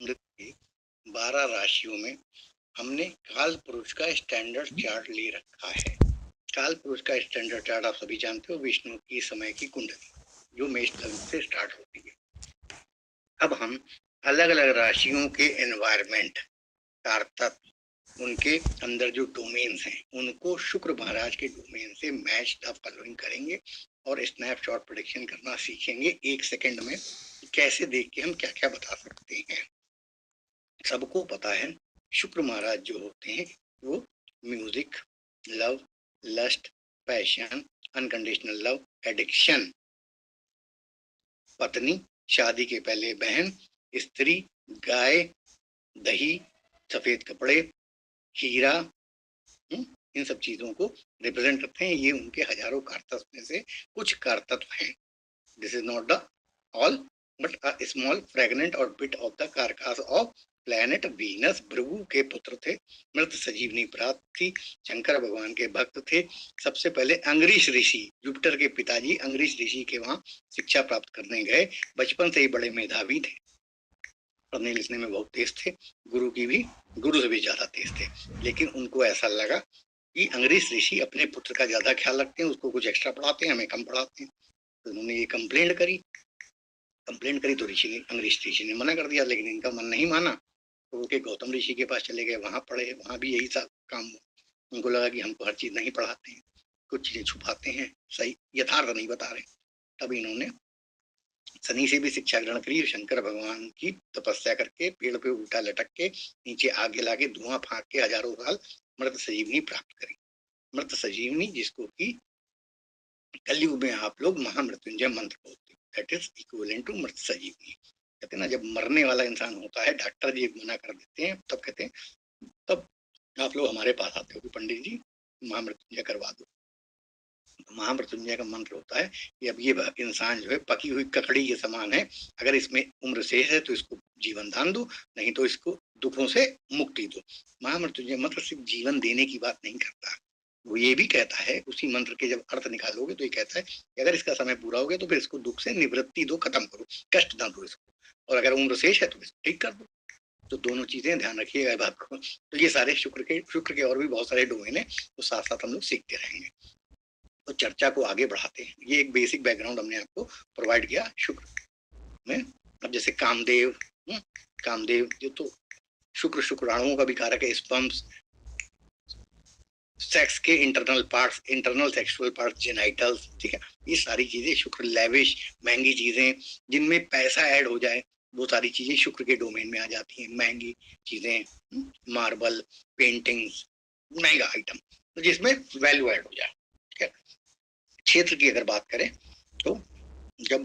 देखिए, 12 राशियों में हमने काल पुरुष का स्टैंडर्ड चार्ट ले रखा है। काल पुरुष का स्टैंडर्ड चार्ट आप सभी जानते हो, विष्णु की समय की कुंडली जो मेष लग्न से स्टार्ट होती है। अब हम अलग अलग राशियों के एनवायरमेंट, कारतत्व, उनके अंदर जो डोमेन्स हैं उनको शुक्र महाराज के डोमेन से मैच द फॉलोइंग करेंगे और स्नैपशॉट प्रेडिक्शन करना सीखेंगे 1 सेकंड में। कैसे देख के हम क्या क्या बता सकते हैं। सबको पता है शुक्र महाराज जो होते हैं वो music, love, lust, passion, unconditional love, addiction, पत्नी, शादी के पहले बहन, स्त्री, गाय, दही, सफेद कपड़े, हीरा, इन सब चीजों को रिप्रेजेंट करते हैं। ये उनके हजारों कारतत्व में से कुछ कारतत्व हैं। This is not the all but a small fragment और bit of the carcass of planet Venus. Bhrigu के पुत्र थे, मृत सजीवनी प्राप्त थी, शंकर भगवान के भक्त थे। सबसे पहले अंगरीश ऋषि, जुपिटर के पिताजी अंगरीश ऋषि के वहां शिक्षा प्राप्त करने गए। बचपन से ही बड़े मेधावी थे, पढ़ने लिखने में बहुत तेज थे, गुरु से भी ज्यादा तेज थे। लेकिन उनको ऐसा लगा कि अंगरीश ऋषि अपने पुत्र का ज्यादा ख्याल रखते हैं, उसको कुछ एक्स्ट्रा पढ़ाते हैं, हमें कम पढ़ाते हैं। तो उन्होंने ये कंप्लेंट करी तो अंगरीश ऋषि ने मना कर दिया, लेकिन इनका मन नहीं माना तो वो के गौतम ऋषि के पास चले गए, वहां पढ़े, वहां भी यही सब काम हुआ। उनको लगा कि हमको हर चीज नहीं पढ़ाते हैं, कुछ चीजें छुपाते हैं, सही यथार्थ नहीं बता रहे। तब इन्होंने शनि से भी शिक्षा ग्रहण करी, शंकर भगवान की तपस्या करके पेड़ पे उल्टा लटक के नीचे आगे लाके धुआं फाँक के हजारों साल मृत सजीवनी प्राप्त करी। मृत सजीवनी जिसको कि कलयुग में आप लोग महामृत्युंजय मंत्र बोलते हैं, दैट इज इक्विवेलेंट टू मृत सजीवनी। कहते हैं ना, जब मरने वाला इंसान होता है, डॉक्टर जी मना कर देते हैं, तब कहते हैं, तब आप लोग हमारे पास आते हो कि पंडित जी महामृत्युंजय करवा दो। महामृत्युंजय का मंत्र होता है कि अब ये इंसान जो है पकी हुई ककड़ी के समान है, अगर इसमें उम्र शेष है तो इसको जीवन दान दो, नहीं तो इसको दुखों से मुक्ति दो। महामृत्युंजय मंत्र सिर्फ जीवन देने की बात नहीं करता, वो ये भी कहता है, उसी मंत्र के जब अर्थ निकालोगे तो ये कहता है कि अगर इसका समय पूरा हो गया तो फिर इसको दुख से निवृत्ति दो, खत्म करो, कष्ट ना दो इसको, और अगर उम्र शेष है तो इसको ठीक कर दो। तो दोनों चीजें ध्यान रखिएगा बात को। तो ये सारे शुक्र के और भी बहुत सारे डोमेन है, तो साथ साथ हम लोग सीखते रहेंगे। तो चर्चा को आगे बढ़ाते हैं। ये एक बेसिक बैकग्राउंड हमने आपको प्रोवाइड किया शुक्र में। अब जैसे कामदेव, कामदेव जो तो शुक्राणुओं का भी कारक है, स्पर्म्स, सेक्स के internal parts, internal sexual parts, genitals, ठीक है, ये सारी चीजें शुक्र। लेविश, महंगी चीजें जिनमें पैसा ऐड हो जाए, वो सारी चीजें शुक्र के डोमेन में आ जाती हैं। महंगी चीजें, मार्बल, पेंटिंग्स, महंगा आइटम, तो जिसमें वैल्यू ऐड हो जाए, ठीक है। क्षेत्र की अगर बात करें तो जब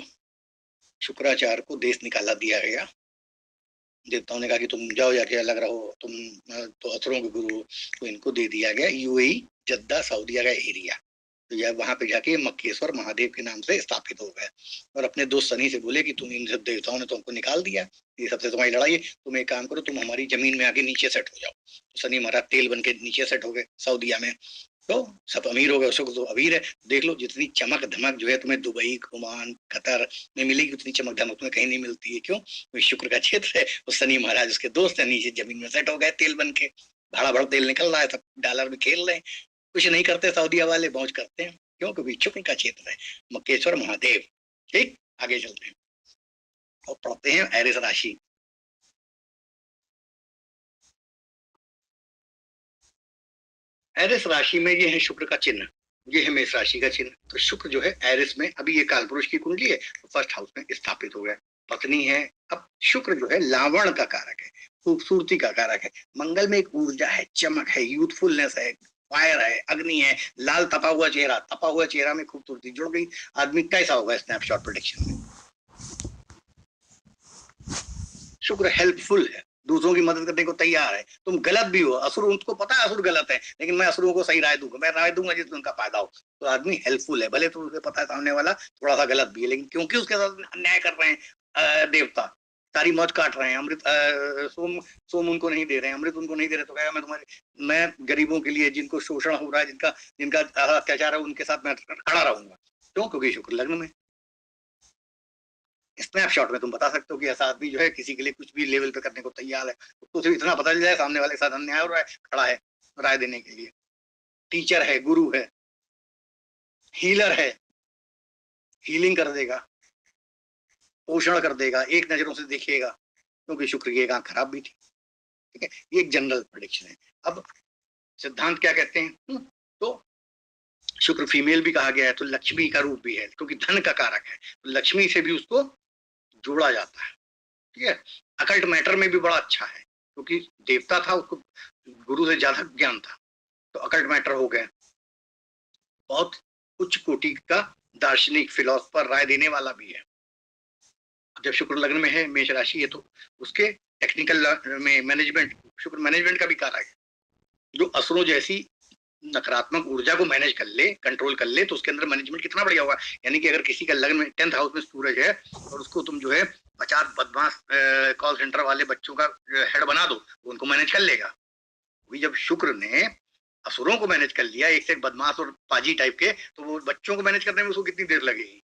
शुक्राचार्य को देश निकाला दिया गया, देवताओं ने कहा कि तुम जाओ जाके अलग रहो, तुम तो असुरों के गुरु, तो इनको दे दिया गया यूएई, जद्दा, सऊदीया का एरिया। तो यह वहां पे जाके मक्केश्वर महादेव के नाम से स्थापित हो गए और अपने दोस्त सनी से बोले कि तुम इन सब देवताओं ने तुमको निकाल दिया, ये सबसे तुम्हारी लड़ाई है, तुम एक काम करो, तुम हमारी जमीन में आके नीचे सेट हो जाओ। तो सनी महाराज तेल बन के नीचे सेट हो गए सऊदीया में, तो सब अमीर हो गए। उसको तो अमीर है, देख लो जितनी चमक धमक जो है तुम्हें दुबई, ओमान, कतर में मिलेगी, उतनी चमक धमक तुम्हें कहीं नहीं मिलती है। क्यों? तो शुक्र का क्षेत्र है। वो सनी महाराज उसके दोस्त है, नीचे जमीन में सेट हो गए तेल बन के, भाड़ा भड़ तेल निकल रहा है, सब डॉलर में खेल रहे हैं। कुछ नहीं करते सऊदीया वाले, मौज करते हैं। क्यों? क्योंकि शुक्र का क्षेत्र है, मक्केश्वर महादेव। ठीक, आगे चलते हैं और पढ़ते हैं एरिस राशि। एरिस राशि में ये है शुक्र का चिन्ह, ये है मेष राशि का चिन्ह। तो शुक्र जो है एरिस में, अभी ये कालपुरुष की कुंडली है, तो फर्स्ट हाउस में स्थापित हो गया, पत्नी है। अब शुक्र जो है लावण का कारक है, खूबसूरती का कारक है। मंगल में एक ऊर्जा है, चमक है, यूथफुलनेस है, फायर है, अग्नि है, लाल तपा हुआ चेहरा, तपा हुआ चेहरा में खूबसूरती जुड़ गई। आदमी कैसा होगा स्नैपशॉट प्रोडिक्शन में? शुक्र हेल्पफुल है, दूसरों की मदद करने को तैयार है। तुम गलत भी हो, असुर, उनको पता है असुर गलत है, लेकिन मैं असुरों को सही राय दूंगा, मैं राय दूंगा जिसमें उनका फायदा हो। तो आदमी हेल्पफुल है, भले तुमसे पता है सामने वाला थोड़ा सा गलत भी है, लेकिन क्योंकि उसके साथ अन्याय कर रहे हैं देवता, सारी मौज काट रहे हैं, अमृत सोम सोम उनको नहीं दे रहे हैं, अमृत उनको नहीं दे रहे, तो कहेगा मैं गरीबों के लिए, जिनको शोषण हो रहा है, जिनका जिनका अत्याचार है, उनके साथ मैं खड़ा रहूंगा। क्यों? क्योंकि शुक्र लग्न में। स्नैपशॉट में तुम बता सकते हो कि ऐसा आदमी जो है किसी के लिए कुछ भी लेवल पे करने को तैयार है, तो सिर्फ इतना पता चल जाए सामने वाले के साथ अन्याय हो रहा है, खड़ा है राय देने के लिए। टीचर है, गुरु है, हीलर है, हीलिंग कर देगा, पोषण कर देगा, एक नजरों से देखेगा, क्योंकि शुक्र की एक आंख खराब भी थी। ठीक है, ये एक जनरल प्रेडिक्शन है। अब सिद्धांत क्या कहते हैं? तो शुक्र फीमेल भी कहा गया है, तो लक्ष्मी का रूप भी है, क्योंकि धन का कारक है, तो लक्ष्मी से भी उसको जोड़ा जाता है। ठीक है, अकल्ट मैटर में भी बड़ा अच्छा है, क्योंकि देवता था, उसको गुरु से ज्यादा ज्ञान था, तो अकल्ट मैटर हो गया। बहुत उच्च कोटि का दार्शनिक, फिलोसफर, राय देने वाला भी है। जब शुक्र लग्न में है, मेष राशि है, तो उसके टेक्निकल में मैनेजमेंट, शुक्र मैनेजमेंट का भी कारक है। जो असुरों जैसी नकारात्मक ऊर्जा को मैनेज कर ले, कंट्रोल कर ले, तो उसके अंदर मैनेजमेंट कितना बढ़िया होगा। यानी कि अगर किसी का लग्न में 10th हाउस में सूरज है और उसको तुम जो है 50 बदमाश कॉल सेंटर वाले बच्चों का हेड बना दो, तो उनको मैनेज कर लेगा। वही जब शुक्र ने असुरों को मैनेज कर लिया, एक से एक बदमाश और पाजी टाइप के, तो वो बच्चों को मैनेज करने में उसको कितनी देर लगेगी।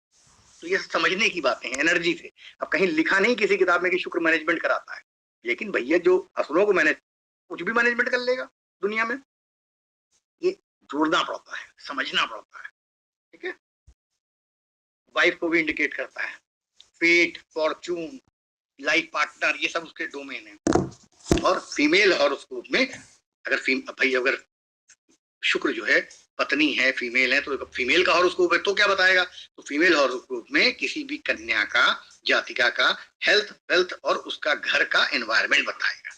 तो ये समझने की बातें हैं एनर्जी से। अब कहीं लिखा नहीं किसी किताब में कि शुक्र मैनेजमेंट कराता है, लेकिन भैया जो असुरों को मैनेज, कुछ भी मैनेजमेंट कर लेगा दुनिया में। ये जोड़ना पड़ता है, समझना पड़ता है। ठीक है, वाइफ को भी इंडिकेट करता है, फेट, फॉर्चून, लाइफ पार्टनर, ये सब उसके डोमेन है। और फीमेल हॉरोस्कोप में अगर शुक्र जो है पत्नी है, फीमेल है, तो फीमेल का हॉरोस्कोप है तो क्या बताएगा? तो फीमेल हॉरोस्कोप में किसी भी कन्या का, जातिका का हेल्थ, वेल्थ और उसका घर का एनवायरमेंट बताएगा।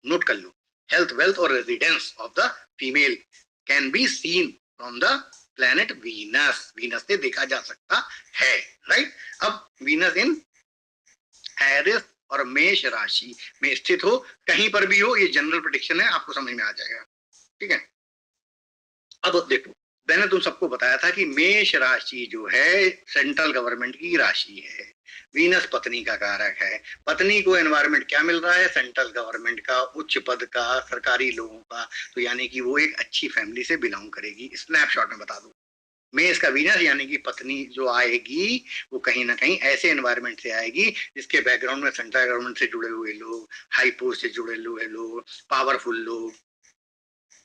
नोट कर लो, हेल्थ, वेल्थ और residence of the female can be seen from the planet Venus. Venus से देखा जा सकता है, राइट। अब वीनस इन एरिस और मेष राशि में स्थित हो, कहीं पर भी हो, ये जनरल प्रेडिक्शन है, आपको समझ में आ जाएगा। ठीक है, अब देखो, मैंने तुम सबको बताया था कि मेष राशि जो है सेंट्रल गवर्नमेंट की राशि है, वीनस पत्नी का कारक है। पत्नी को एनवायरनमेंट क्या मिल रहा है? सेंट्रल गवर्नमेंट का, उच्च पद का, सरकारी लोगों का, तो यानी कि वो एक अच्छी फैमिली से बिलोंग करेगी। स्नैपशॉट में बता दूं, मेष का वीनस यानी कि पत्नी जो आएगी वो कहीं ना कहीं ऐसे एनवायरनमेंट से आएगी जिसके बैकग्राउंड में सेंट्रल गवर्नमेंट से जुड़े हुए लोग, हाई पोस्ट से जुड़े हुए लोग, पावरफुल लोग,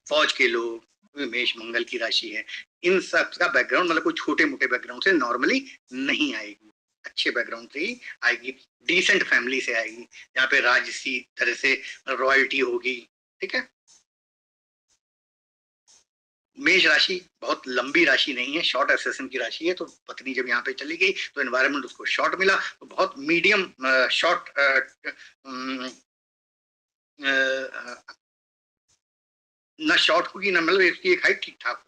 फौज के लोग। मेष मंगल की राशि है, इन सब का बैकग्राउंड मतलब कोई छोटे मोटे बैकग्राउंड से नॉर्मली नहीं आएगी, अच्छे बैकग्राउंड से ही आएगी, डिसेंट फैमिली से आएगी, जहाँ पे राजसी तरह से रॉयल्टी होगी। ठीक है, मेष राशि बहुत लंबी राशि नहीं है, शॉर्ट एसेशन की राशि है। तो पत्नी जब यहाँ पे चली गई तो एनवायरनमेंट उसको शॉर्ट मिला, तो बहुत मीडियम शॉर्ट, ना शॉर्ट होगी ना, मतलब इसकी एक हाइट ठीक ठाक।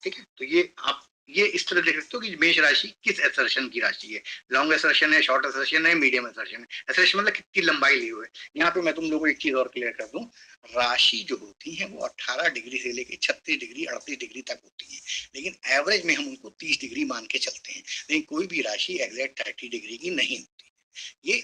ठीक है, तो ये आप ये इस तरह देख सकते हो कि मेष राशि किस एसर्शन की राशि है। लॉन्ग एसर्शन है, शॉर्ट एसर्शन है, मीडियम एसर्शन है। एसर्शन मतलब कितनी लंबाई ली हुई है। यहाँ पे मैं तुम लोगों को एक चीज और क्लियर कर दूं, राशि जो होती है वो 18 डिग्री से लेकर 36 डिग्री 38 डिग्री तक होती है, लेकिन एवरेज में हम उनको 30 डिग्री मान के चलते हैं। लेकिन कोई भी राशि एग्जैक्ट 30 डिग्री की नहीं होती। ये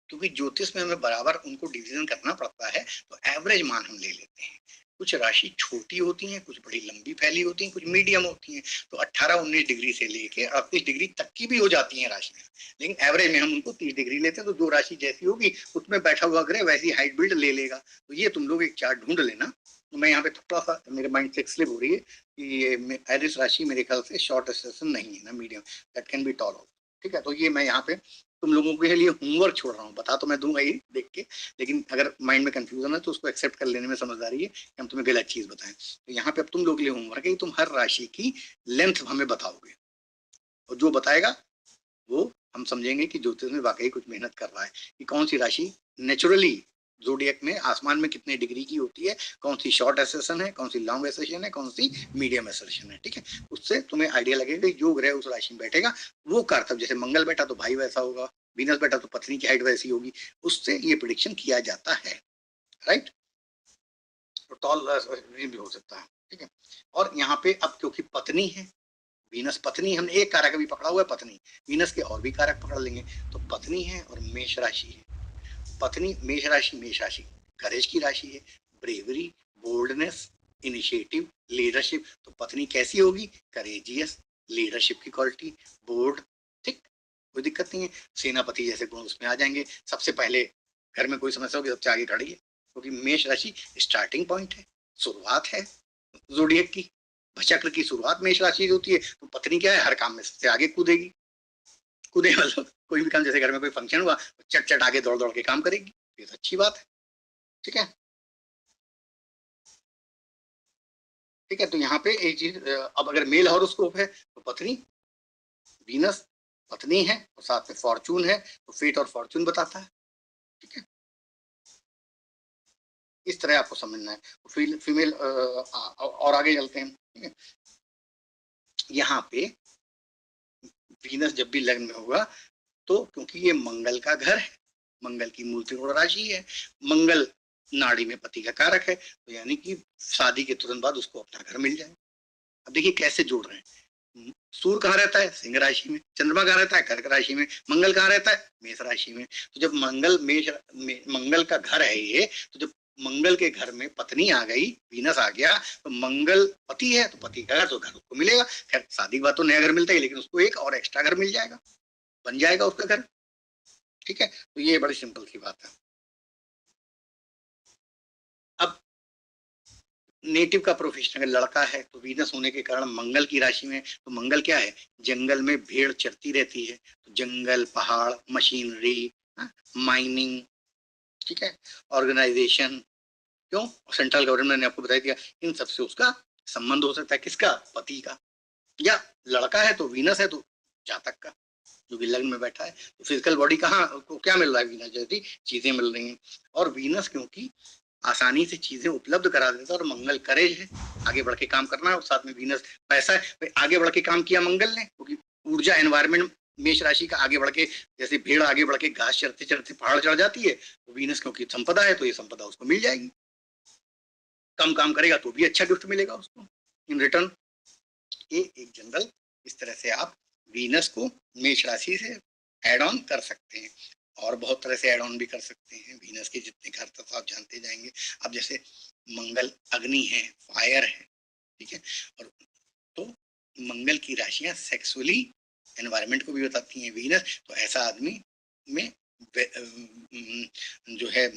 क्योंकि ज्योतिष में हमें बराबर उनको डिवीजन करना पड़ता है, तो एवरेज मान हम ले लेते हैं। कुछ राशि छोटी होती हैं, कुछ बड़ी लंबी फैली होती हैं, कुछ मीडियम होती हैं। तो 18-19 डिग्री से लेके 38 डिग्री तक की भी हो जाती हैं राशियां, लेकिन एवरेज में हम उनको 30 डिग्री लेते हैं। तो जो राशि जैसी होगी उसमें बैठा हुआ ग्रह वैसी हाइट बिल्ड ले लेगा। तो ये तुम लोग एक चार्ट ढूंढ लेना। तो मैं यहाँ पे थोड़ा सा मेरे माइंड से स्लिप हो रही है कि ये एरिस राशि मेरे ख्याल से शॉर्ट एसेशन नहीं है ना, medium, that can be toll. ठीक है, तो ये मैं यहाँ पे तुम लोगों के लिए होमवर्क छोड़ रहा हूँ। बता तो मैं दूंगा ही देख के, लेकिन अगर माइंड में कंफ्यूजन है तो उसको एक्सेप्ट कर लेने में समझदारी है कि हम तुम्हें गलत चीज बताएं। तो यहाँ पे अब तुम लोगों के लिए होमवर्क है कि तुम हर राशि की लेंथ हमें बताओगे, और जो बताएगा वो हम समझेंगे कि ज्योतिष में वाकई कुछ मेहनत कर रहा है, कि कौन सी राशि नेचुरली जोडियक में आसमान में कितने डिग्री की होती है, कौन सी शॉर्ट एसेशन है, कौन सी लॉन्ग एसेशन है, कौन सी मीडियम एसेशन है। ठीक है, उससे तुम्हें आइडिया लगेगा कि जो ग्रह उस राशि में बैठेगा वो कारतब, जैसे मंगल बैठा तो भाई वैसा होगा, वीनस बैठा तो पत्नी की हाइट वैसी होगी, उससे ये प्रिडिक्शन किया जाता है, राइट। तो टॉल भी हो सकता है। ठीक है, और यहाँ पे अब क्योंकि पत्नी है, वीनस पत्नी, हमने एक कारक अभी पकड़ा हुआ है पत्नी, वीनस के और भी कारक पकड़ लेंगे। तो पत्नी है और मेष राशि है, पत्नी मेष राशि, मेष राशि करेज की राशि है, ब्रेवरी, बोल्डनेस, इनिशिएटिव, लीडरशिप। तो पत्नी कैसी होगी? करेजियस, लीडरशिप की क्वालिटी, बोल्ड, ठीक, कोई दिक्कत नहीं है, सेनापति जैसे गुण उसमें आ जाएंगे। सबसे पहले घर में कोई समस्या होगी सबसे आगे खड़ी है, क्योंकि मेष राशि स्टार्टिंग पॉइंट है, शुरुआत है जोडिएक की। चक्र की शुरुआत मेष राशि होती है, तो पत्नी क्या है, हर काम में सबसे आगे कूदेगी। कूदे मतलब कोई भी काम, जैसे घर में कोई फंक्शन हुआ चट चट आगे दौड़ दौड़ के काम करेगी, ये तो अच्छी बात है। ठीक है, ठीक है। तो यहाँ पे एक चीज, अब अगर मेल हॉरोस्कोप है तो पत्नी वीनस पत्नी है और साथ में फॉर्चून है, तो फेट और फॉर्चून बताता है। ठीक है, इस तरह आपको समझना है। फीमेल और आगे चलते हैं। ठीक है, यहाँ पे वीनस जब भी लग्न में होगा तो क्योंकि ये मंगल का घर है, मंगल की मूल त्रिकोण राशि है, मंगल नाड़ी में पति का कारक है, तो यानी कि शादी के तुरंत बाद उसको अपना घर मिल जाए। अब देखिए कैसे जोड़ रहे हैं, सूर्य कहाँ रहता है, सिंह राशि में, चंद्रमा कहाँ रहता है, कर्क राशि में, मंगल कहाँ रहता है, मेष राशि में। तो जब मंगल का घर है ये, तो जब मंगल के घर में पत्नी आ गई, वीनस आ गया, तो मंगल पति है तो पति का घर, तो घर उसको मिलेगा। खैर शादी के बाद तो नया घर मिलता है, लेकिन उसको एक और एक्स्ट्रा घर मिल जाएगा, बन जाएगा उसका घर। ठीक है, तो ये बड़ी सिंपल सी बात है। अब नेटिव का प्रोफेशन अगर लड़का है तो वीनस होने के कारण मंगल की राशि में, तो मंगल क्या है, जंगल में भेड़ चरती रहती है, तो जंगल, पहाड़, मशीनरी, माइनिंग, ठीक है, ऑर्गेनाइजेशन, क्यों, सेंट्रल गवर्नमेंट ने आपको बता दिया, इन सबसे उसका संबंध हो सकता है, किसका, पति का। या लड़का है तो वीनस है तो जातक का, जो भी लग्न में बैठा है, तो फिजिकल बॉडी कहाँ को क्या मिल रहा है, वीनस जैसी चीजें मिल रही हैं। और वीनस क्योंकि आसानी से चीजें उपलब्ध करा देता है, और मंगल करेज है, आगे बढ़ के काम करना है, और साथ में वीनस पैसा है, भाई आगे बढ़ के काम किया मंगल ने, क्योंकि ऊर्जा एनवायरमेंट मेष राशि का आगे बढ़ के, जैसे भेड़ आगे बढ़ के घास चढ़ते चढ़ते पहाड़ चढ़ जाती है, तो वीनस क्योंकि संपदा है, तो ये संपदा उसको मिल जाएगी। कम काम करेगा तो भी अच्छा गिफ्ट मिलेगा उसको इन रिटर्न। ये एक जनरल, इस तरह से आप वीनस को मेष राशि से एड ऑन कर सकते हैं, और बहुत तरह से एड ऑन भी कर सकते हैं। वीनस के जितने घर तक आप जानते जाएंगे। अब जैसे मंगल अग्नि है, फायर है, ठीक है, और तो मंगल की राशियां सेक्सुअली एनवायरमेंट को भी बताती हैं। वीनस तो ऐसा आदमी में जो है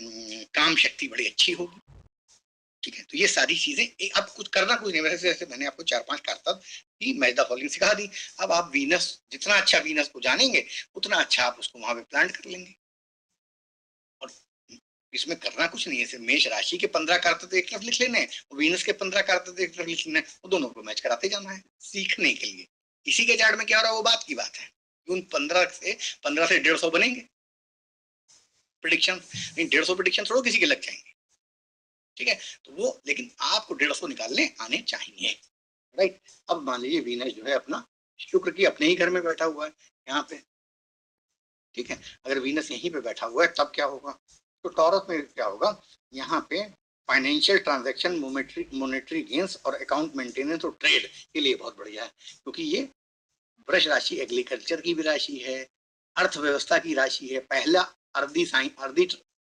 काम शक्ति बड़ी अच्छी होगी। ठीक है, तो ये सारी चीजें अब कुछ करना कुछ नहीं, वैसे जैसे मैंने आपको 4-5 करतब की मैच द फॉलोइंग सिखा दी। अब आप वीनस, जितना अच्छा वीनस को जानेंगे उतना अच्छा आप उसको वहां पे प्लांट कर लेंगे। और इसमें करना कुछ नहीं है, सिर्फ मेष राशि के 15 करतब एक तरफ लिख लेने हैं, और वीनस के 15 करतब एक तरफ लिख लेने हैं, वो दोनों को मैच कराते जाना है सीखने के लिए। किसी के चार्ट में क्या हो रहा है वो बात की बात है, उन 15 से 150 बनेंगे प्रिडिक्शन, नहीं 150 प्रिडिक्शन थोड़ा किसी के लग जाएंगे। ठीक है, तो वो, लेकिन आपको 150 निकालने आने चाहिए, राइट। अब मान लीजिए वीनस जो है अपना शुक्र की अपने ही घर में बैठा हुआ है यहाँ पे। ठीक है, अगर वीनस यहीं पे बैठा हुआ है तब क्या होगा, तो टॉरस में क्या होगा, यहाँ पे फाइनेंशियल ट्रांजैक्शन, मोनेटरी गेन्स और अकाउंट मेंटेनेंस और ट्रेड के लिए बहुत बढ़िया है, क्योंकि ये वृष राशि एग्रीकल्चर की भी राशि है, अर्थव्यवस्था की राशि है। पहला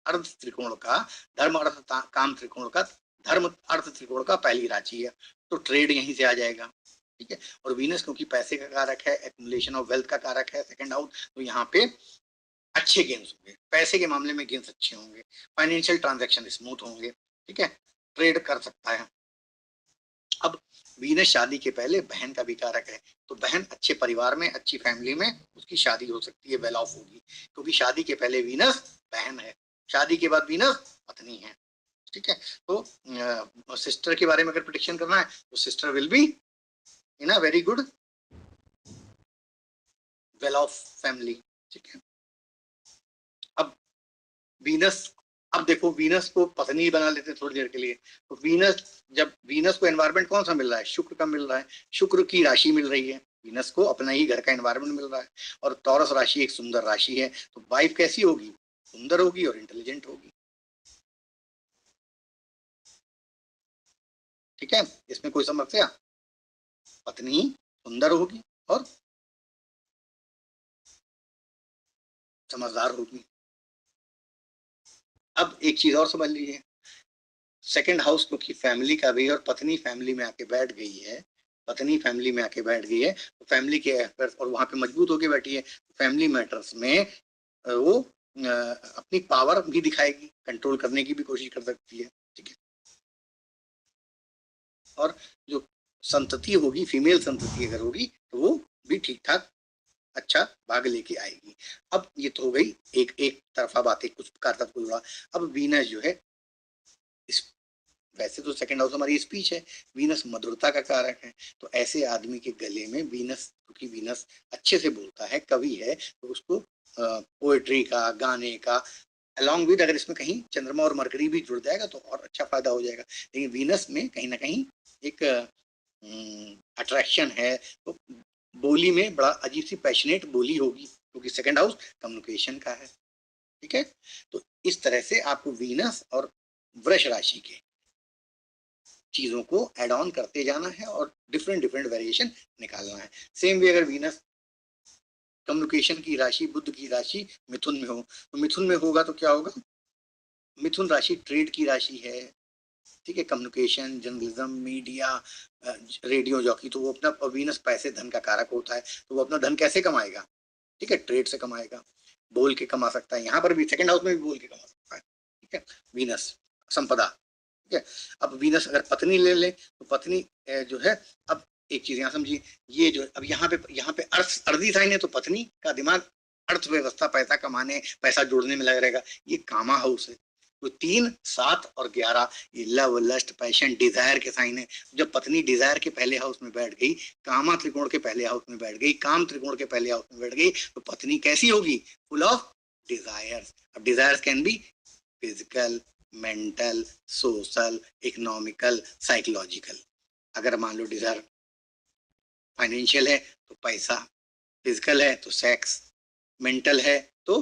अर्ध त्रिकोण का, धर्म अर्थ काम त्रिकोण का, धर्म अर्थ त्रिकोण का पहली राशि है, तो ट्रेड यहीं से आ जाएगा। ठीक है, और वीनस क्योंकि पैसे का कारक है, एक्युमुलेशन ऑफ वेल्थ का कारक है, सेकंड हाउस, तो यहाँ पे अच्छे गेन्स होंगे, पैसे के मामले में गेन्स अच्छे होंगे, फाइनेंशियल ट्रांजैक्शन स्मूथ होंगे। ठीक है, ट्रेड कर सकता है। अब वीनस शादी के पहले बहन का भी कारक है, तो बहन अच्छे परिवार में, अच्छी फैमिली में उसकी शादी हो सकती है, वेल ऑफ होगी, क्योंकि शादी के पहले वीनस बहन है, शादी के बाद वीनस पत्नी है। ठीक है, तो सिस्टर के बारे में अगर प्रेडिक्शन करना है तो sister will be in a very good well of family. ठीक है, अब वीनस, अब देखो वीनस को पत्नी बना लेते थोड़ी देर के लिए, तो वीनस, जब वीनस को एनवायरमेंट कौन सा मिल रहा है, शुक्र का मिल रहा है, शुक्र की राशि मिल रही है, वीनस को अपना ही घर का एनवायरमेंट मिल रहा है, और टॉरस राशि एक सुंदर राशि है, तो वाइफ कैसी होगी, सुंदर होगी और इंटेलिजेंट होगी। ठीक है, इसमें कोई समस्या, पत्नी सुंदर होगी और समझदार होगी। अब एक चीज और समझ लीजिए, सेकंड हाउस क्योंकि फैमिली का भी, और पत्नी फैमिली में आके बैठ गई है, पत्नी फैमिली में आके बैठ गई है तो फैमिली के एफर्ट्स और वहां पे मजबूत होके बैठी है, फैमिली मैटर्स में वो अपनी पावर भी दिखाएगी, कंट्रोल करने की भी कोशिश कर सकती है। ठीक है, और जो संतति होगी, फीमेल संतति अगर होगी तो वो भी ठीक ठाक अच्छा भाग लेके आएगी। अब ये तो हो गई एक एक तरफा बातें, कुछ कारतब को जुड़ा। अब वीनस जो है इस, वैसे तो सेकंड हाउस हमारी स्पीच है, वीनस मधुरता का कारक है, तो ऐसे आदमी के गले में वीनस, क्योंकि वीनस अच्छे से बोलता है, कवि है, तो उसको पोएट्री का, गाने का अलॉन्ग विद, अगर इसमें कहीं चंद्रमा और मरकरी भी जुड़ जाएगा तो और अच्छा फायदा हो जाएगा। लेकिन वीनस में कहीं ना कहीं एक अट्रैक्शन है, तो बोली में बड़ा अजीब सी पैशनेट बोली होगी, क्योंकि सेकंड हाउस कम्युनिकेशन का है। ठीक है, तो इस तरह से आपको वीनस और वृष राशि के चीजों को एड ऑन करते जाना है और डिफरेंट डिफरेंट वेरिएशन निकालना है। सेम वे अगर वीनस कम्युनिकेशन की राशि, बुध की राशि मिथुन में हो, तो मिथुन में होगा तो क्या होगा, मिथुन राशि ट्रेड की राशि है। ठीक है, communication, journalism, media, radio jockey, तो वो अपना, वीनस पैसे धन का कारक होता है, तो वो अपना धन कैसे कमाएगा? ठीक है, ट्रेड से कमाएगा, बोल के कमा सकता है, यहाँ पर भी सेकंड हाउस में भी बोल के कमा सकता है। ठीक है, वीनस संपदा। ठीक है, अब वीनस अगर पत्नी ले ले तो पत्नी जो है, अब एक चीज यहाँ समझिए, ये जो अब यहाँ पे अर्थ अर्धी साइन है, तो पत्नी का दिमाग अर्थव्यवस्था, पैसा कमाने, पैसा जोड़ने में लगा रहेगा, ये कामा हाउस है। तो 3, 7 और 11 ये लव, लस्ट, पैशन, डिजायर के साइन है। जब पत्नी डिजायर के पहले हाउस में बैठ गई, कामा त्रिकोण के पहले हाउस में बैठ गई, काम त्रिकोण के पहले हाउस में बैठ गई, तो पत्नी कैसी होगी? Full of desires. अब desires can be physical, mental, social, economical, psychological. अगर मान लो डिजायर फाइनेंशियल है तो पैसा, फिजिकल है तो सेक्स, मेंटल है तो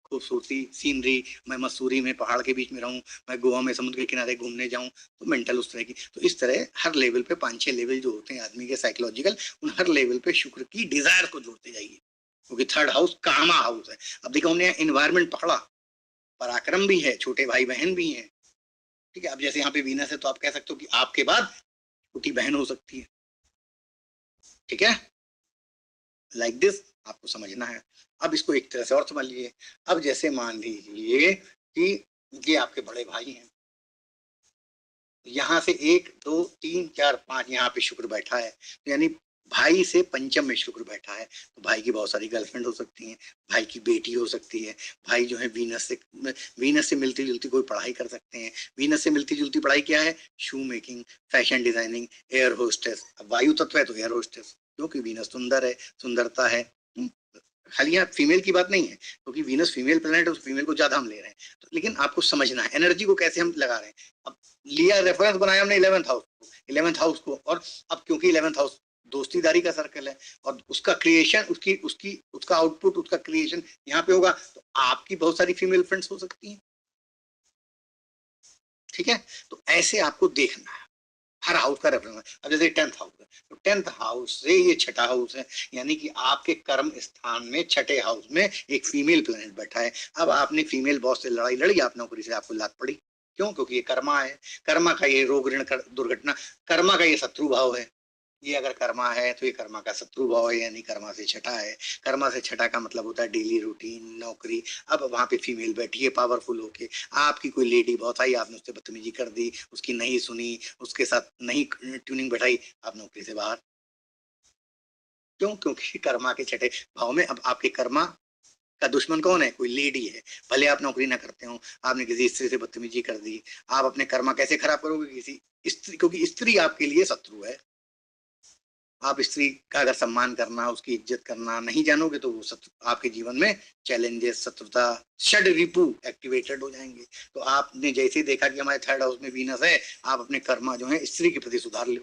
खूबसूरती, सीनरी, मैं मसूरी में पहाड़ के बीच में रहूं, मैं गोवा में समुद्र के किनारे घूमने जाऊं, तो मेंटल उस तरह की। तो इस तरह हर लेवल पे 5-6 लेवल जो होते हैं आदमी के साइकोलॉजिकल, उन हर लेवल पे शुक्र की डिजायर को जोड़ते जाइए, क्योंकि थर्ड हाउस कामा हाउस है। अब देखो हमने एनवायरमेंट पकड़ा, पराक्रम भी है, छोटे भाई बहन भी हैं। ठीक है, अब जैसे यहाँ पे वीनस है तो आप कह सकते हो कि आपके बाद छोटी बहन हो सकती है। ठीक है, लाइक दिस आपको समझना है। अब इसको एक तरह से और समझ लीजिए। अब जैसे मान लीजिए कि ये आपके बड़े भाई हैं, यहाँ से 1, 2, 3, 4, 5 यहाँ पे शुक्र बैठा है, तो यानी भाई से पंचम में शुक्र बैठा है, तो भाई की बहुत सारी गर्लफ्रेंड हो सकती हैं, भाई की बेटी हो सकती है, भाई जो है वीनस से मिलती जुलती कोई पढ़ाई कर सकते हैं। वीनस से मिलती जुलती पढ़ाई क्या है? शू making, fashion designing, air hostess. अब वायु तत्व है तो एयर होस्टेस, क्योंकि वीनस सुंदर है, सुंदरता है। खाली यहाँ फीमेल की बात नहीं है, क्योंकि वीनस फीमेल प्लेनेट है, उस फीमेल को ज्यादा हम ले रहे हैं, तो लेकिन आपको समझना है एनर्जी को कैसे हम लगा रहे हैं। अब लिया रेफरेंस बनाया हमने 11th हाउस को, और अब क्योंकि 11th हाउस दोस्तीदारी का सर्कल है, और उसका क्रिएशन, उसकी उसकी उसका आउटपुट, उसका क्रिएशन यहाँ पे होगा, तो आपकी बहुत सारी फीमेल फ्रेंड्स हो सकती हैं। ठीक है, तो ऐसे आपको देखना है, हर हाउस का रेफरेंस। अब जैसे 10th हाउस है, तो 10th हाउस से ये छठा हाउस है, यानी कि आपके कर्म स्थान में छठे हाउस में एक फीमेल प्लेनेट बैठा है। अब आपने फीमेल बॉस से लड़ाई लड़ी, आप नौकरी से आपको लात पड़ी, क्यों? क्योंकि ये कर्मा है। कर्मा का ये रोग, ऋण, दुर्घटना, कर्मा का ये शत्रु भाव है। ये अगर कर्मा है तो ये कर्मा का शत्रु भाव है, यानी कर्मा से छठा है। कर्मा से छठा का मतलब होता है डेली रूटीन, नौकरी। अब वहां पे फीमेल बैठी है पावरफुल होके, आपकी कोई लेडी बहुत आई, आपने उससे बदतमीजी कर दी, उसकी नहीं सुनी, उसके साथ नहीं ट्यूनिंग बैठाई, आप नौकरी से बाहर। क्यों? क्योंकि कर्मा के छठे भाव में अब आपके कर्मा का दुश्मन कौन है? कोई लेडी है। भले आप नौकरी ना करते हो, आपने किसी स्त्री से बदतमीजी कर दी, आप अपने कर्मा कैसे खराब करोगे? किसी स्त्री, क्योंकि स्त्री आपके लिए शत्रु है। आप स्त्री का अगर सम्मान करना, उसकी इज्जत करना नहीं जानोगे, तो वो आपके जीवन में चैलेंजेस, शत्रुता, षड रिपु एक्टिवेटेड हो जाएंगे। तो आपने जैसे ही देखा कि हमारे थर्ड हाउस में वीनस है, आप अपने कर्मा जो है स्त्री के प्रति सुधार लो।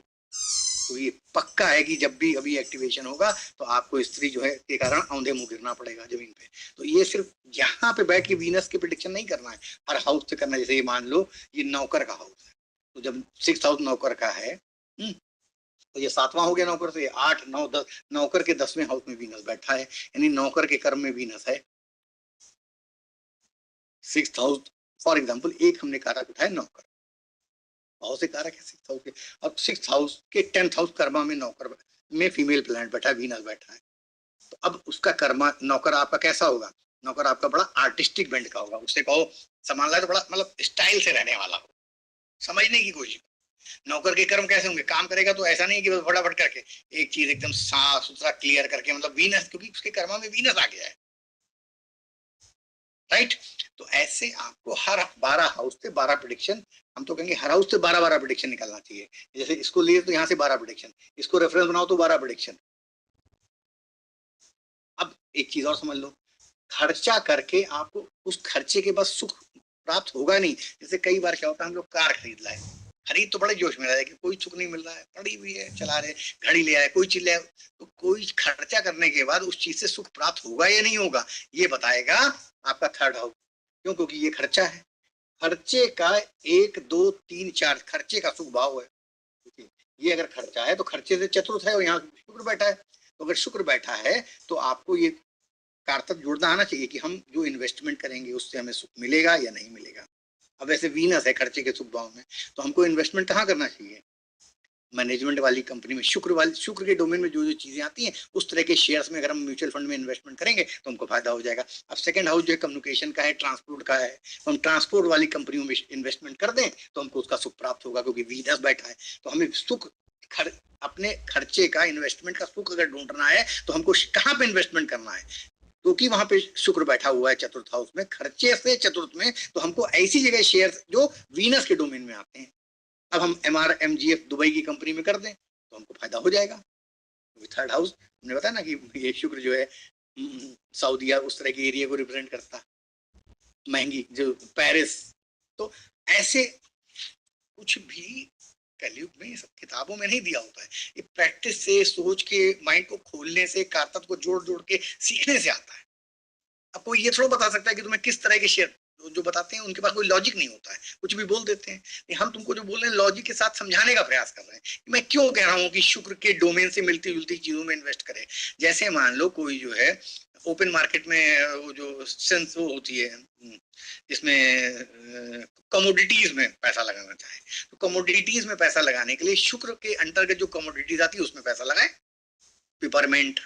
तो ये पक्का है कि जब भी अभी एक्टिवेशन होगा तो आपको स्त्री जो है के कारण औंधे मुंह गिरना पड़ेगा जमीन पे। तो ये सिर्फ यहाँ पे बैठ के वीनस की प्रिडिक्शन नहीं करना है, हर हाउस से करना है। जैसे ये मान लो ये नौकर का हाउस है, तो जब 6th हाउस नौकर का है, तो ये 7वां हो गया नौकर से, 8, 9, 10, नौकर के 10वें हाउस में वीनस बैठा है, यानी नौकर के कर्म में वीनस है। 6th हाउस फॉर एग्जाम्पल, एक हमने कारक उठाया नौकर, बहुत से कारक है 6th हाउस के। अब 6th हाउस के 10th हाउस कर्मा में नौकर में फीमेल प्लैनेट बैठा है, वीनस बैठा है। तो अब उसका कर्मा नौकर आपका कैसा होगा? नौकर आपका बड़ा आर्टिस्टिक बेंड का होगा, उससे कहो संभाल रहा है तो बड़ा मतलब स्टाइल से रहने वाला हो, समझने की कोशिश। नौकर के कर्म कैसे होंगे? काम करेगा तो ऐसा नहीं कि बस फटाफट करके एक चीज एकदम साफ सुथरा क्लियर करके, मतलब वीनस, क्योंकि उसके कर्मा में वीनस आ गया है, राइट। तो ऐसे आपको हर 12 हाउस से 12 प्रेडिक्शन, हम तो कहेंगे हर हाउस से 12 प्रेडिक्शन निकालना चाहिए। जैसे इसको लिए तो यहाँ से 12 प्रेडिक्शन, इसको रेफरेंस बनाओ तो 12 प्रेडिक्शन। अब एक चीज और समझ लो, खर्चा करके आपको उस खर्चे के बाद सुख प्राप्त होगा नहीं। जैसे कई बार क्या होता है, हम लोग कार खरीद लाए, खरीद तो बड़े जोश में रहा है कि कोई सुख नहीं मिल रहा है, पड़ी हुई है, चला रहे, घड़ी ले आए, कोई चीज ले आए, तो कोई खर्चा करने के बाद उस चीज से सुख प्राप्त होगा या नहीं होगा, ये बताएगा आपका 3rd हाउस। क्यों? क्योंकि ये खर्चा है। खर्चे का 1 2 3 4 खर्चे का शुभ भाव है। ये अगर खर्चा है तो खर्चे से चतुर्थ है, और यहाँ शुक्र बैठा है। तो अगर शुक्र बैठा है तो आपको ये कारतक जोड़ना आना चाहिए कि हम जो इन्वेस्टमेंट करेंगे उससे हमें सुख मिलेगा या नहीं मिलेगा। अब ऐसे वीनस है खर्चे के शुभ भाव में, तो हमको इन्वेस्टमेंट कहाँ करना चाहिए? मैनेजमेंट वाली कंपनी में, शुक्र के डोमेन में जो जो चीजें आती हैं उस तरह के शेयर्स में अगर हम म्यूचुअल फंड में इन्वेस्टमेंट करेंगे तो हमको फायदा हो जाएगा। अब 2nd हाउस जो है कम्युनिकेशन का है, ट्रांसपोर्ट का है, तो हम ट्रांसपोर्ट वाली कंपनियों में इन्वेस्टमेंट कर दें तो हमको उसका सुख प्राप्त होगा, क्योंकि वीनस बैठा है। तो हमें सुख अपने खर्चे का, इन्वेस्टमेंट का सुख अगर ढूंढना है तो हमको कहाँ पे इन्वेस्टमेंट करना है? क्योंकि वहां पे शुक्र बैठा हुआ है 4th हाउस में, खर्चे से 4th में, तो हमको ऐसी जगह शेयर जो वीनस के डोमेन में आते हैं। अब हम MRMGF दुबई की कंपनी में कर दें तो हमको फायदा हो जाएगा। 3rd हाउस हमने बताया ना कि ये शुक्र जो है सऊदीया उस तरह के एरिया को रिप्रेजेंट करता, महंगी जो पेरिस। तो ऐसे कुछ भी कलयुग में ये सब किताबों में नहीं दिया होता है, ये प्रैक्टिस से, सोच के, माइंड को खोलने से, कारतत्व को जोड़ जोड़ के सीखने से आता है। अब कोई ये थोड़ा बता सकता है कि तुम्हें किस तरह के शेयर, जो बताते हैं उनके पास कोई लॉजिक नहीं होता है, कुछ भी बोल देते हैं। हम तुमको जो बोल रहे हैं लॉजिक के साथ समझाने का प्रयास कर रहे हैं। मैं क्यों कह रहा हूँ कि शुक्र के डोमेन से मिलती जुलती चीजों में इन्वेस्ट करें। जैसे मान लो कोई जो है ओपन मार्केट में वो जो सेंस वो होती है जिसमें कमोडिटीज में पैसा लगाना चाहे, तो कमोडिटीज में पैसा लगाने के लिए शुक्र के अंतर्गत जो कमोडिटीज आती है उसमें पैसा लगाए, पिपरमेंट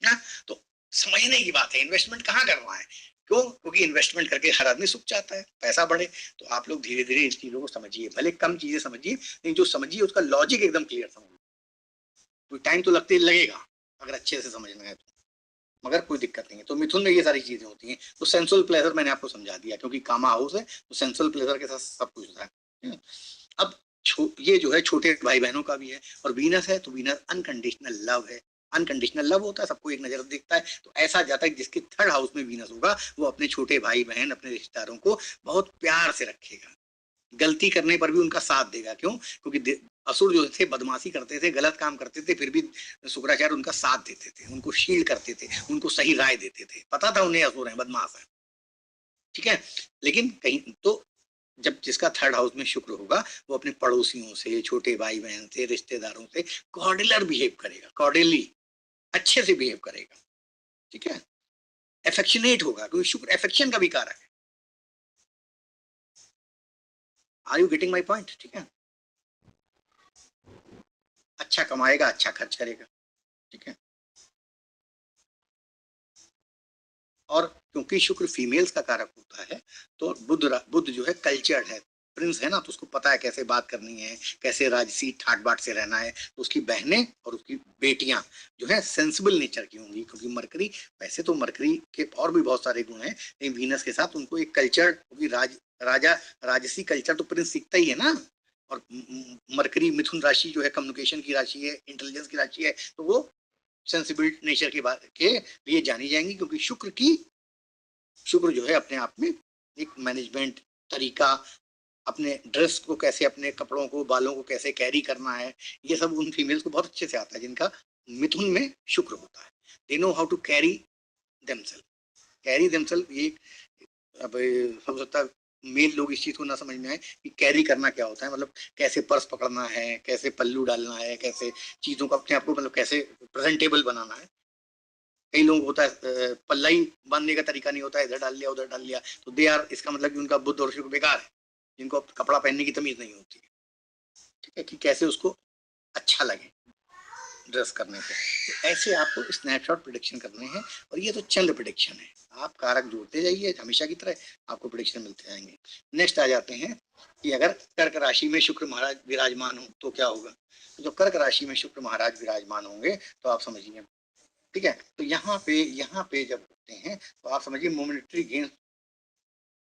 ना। तो समझने की बात है इन्वेस्टमेंट कहाँ करना है। क्यों? क्योंकि इन्वेस्टमेंट करके हर आदमी सुख चाहता है, पैसा बढ़े। तो आप लोग धीरे धीरे इस चीजों को समझिए, भले कम चीजें समझिए, लेकिन जो समझिए उसका लॉजिक एकदम क्लियर समझिए। कोई टाइम तो लगेगा अगर अच्छे से समझना है तो, मगर कोई दिक्कत नहीं है। तो मिथुन में ये सारी चीजें होती हैं। तो सेंसुअल प्लेजर मैंने आपको समझा दिया, क्योंकि कामा हाउस है तो सेंसुअल प्लेजर के साथ सब कुछ होता है। अब ये जो है छोटे भाई बहनों का भी है, और वीनस है तो वीनस अनकंडीशनल लव है। अनकंडीशनल लव होता है, सबको एक नजर दिखता है। तो ऐसा जाता है जिसके 3rd हाउस में वीनस होगा वो अपने छोटे भाई बहन, अपने रिश्तेदारों को बहुत प्यार से रखेगा, गलती करने पर भी उनका साथ देगा। क्यों? क्योंकि असुर जो थे बदमाशी करते थे, गलत काम करते थे, फिर भी शुक्राचार्य उनका साथ देते थे, उनको शील्ड करते थे, उनको सही राय देते थे। पता था उन्हें असुर है, बदमाश है, ठीक है। लेकिन कहीं तो जब जिसका 3rd हाउस में शुक्र होगा वो अपने पड़ोसियों से, छोटे भाई बहन से, रिश्तेदारों से कॉर्डिलर बिहेव करेगा, कॉर्डियली अच्छे से बिहेव करेगा, ठीक है। एफेक्शनेट होगा, क्योंकि शुक्र एफेक्शन का भी कारक है। Are you getting my point? ठीक है। अच्छा कमाएगा, अच्छा खर्च करेगा, ठीक है। और क्योंकि शुक्र फीमेल्स का कारक होता है तो बुध जो है कल्चर्ड है, प्रिंस है ना, तो उसको पता है कैसे बात करनी है, कैसे राजसी ठाट बाट से रहना है। तो उसकी बहनें और उसकी बेटियां जो है सेंसिबल नेचर की होंगी, क्योंकि मरकरी, वैसे तो मरकरी के और भी बहुत सारे गुण हैं, लेकिन वीनस के साथ उनको एक कल्चर, क्योंकि राजा राजसी कल्चर तो प्रिंस सीखता ही है ना। और मरकरी मिथुन राशि जो है कम्युनिकेशन की राशि है, इंटेलिजेंस की राशि है, तो वो सेंसिबल नेचर की बात के लिए जानी जाएंगी। क्योंकि शुक्र जो है अपने आप में एक मैनेजमेंट तरीका, अपने ड्रेस को कैसे, अपने कपड़ों को, बालों को कैसे कैरी करना है, ये सब उन फीमेल्स को बहुत अच्छे से आता है जिनका मिथुन में शुक्र होता है। They know how to carry themselves. ये अब हो सकता है मेल लोग इस चीज को ना समझ में आए कि कैरी करना क्या होता है, मतलब कैसे पर्स पकड़ना है, कैसे पल्लू डालना है, कैसे चीजों को अपने आप को, मतलब कैसे प्रेजेंटेबल बनाना है। कई लोग होता है पल्ला ही बांधने का तरीका नहीं होता है, इधर डाल लिया उधर डाल लिया, तो दे आर, इसका मतलब कि उनका बुद्ध और शुक्र बेकार है, जिनको कपड़ा पहनने की तमीज नहीं होती है। ठीक है, कि कैसे उसको अच्छा लगे ड्रेस करने पे। तो ऐसे आपको स्नैपशॉट प्रिडिक्शन करने हैं, और ये तो चंद प्रिडिक्शन है, आप कारक जोड़ते जाइए हमेशा की तरह, आपको प्रिडिक्शन मिलते जाएंगे। नेक्स्ट आ जाते हैं कि अगर कर्क राशि में शुक्र महाराज विराजमान हो तो क्या होगा। तो जो कर्क राशि में शुक्र महाराज विराजमान होंगे तो आप समझिए, ठीक है, तो यहाँ पे जब होते हैं तो आप समझिए मोनेटरी गेन,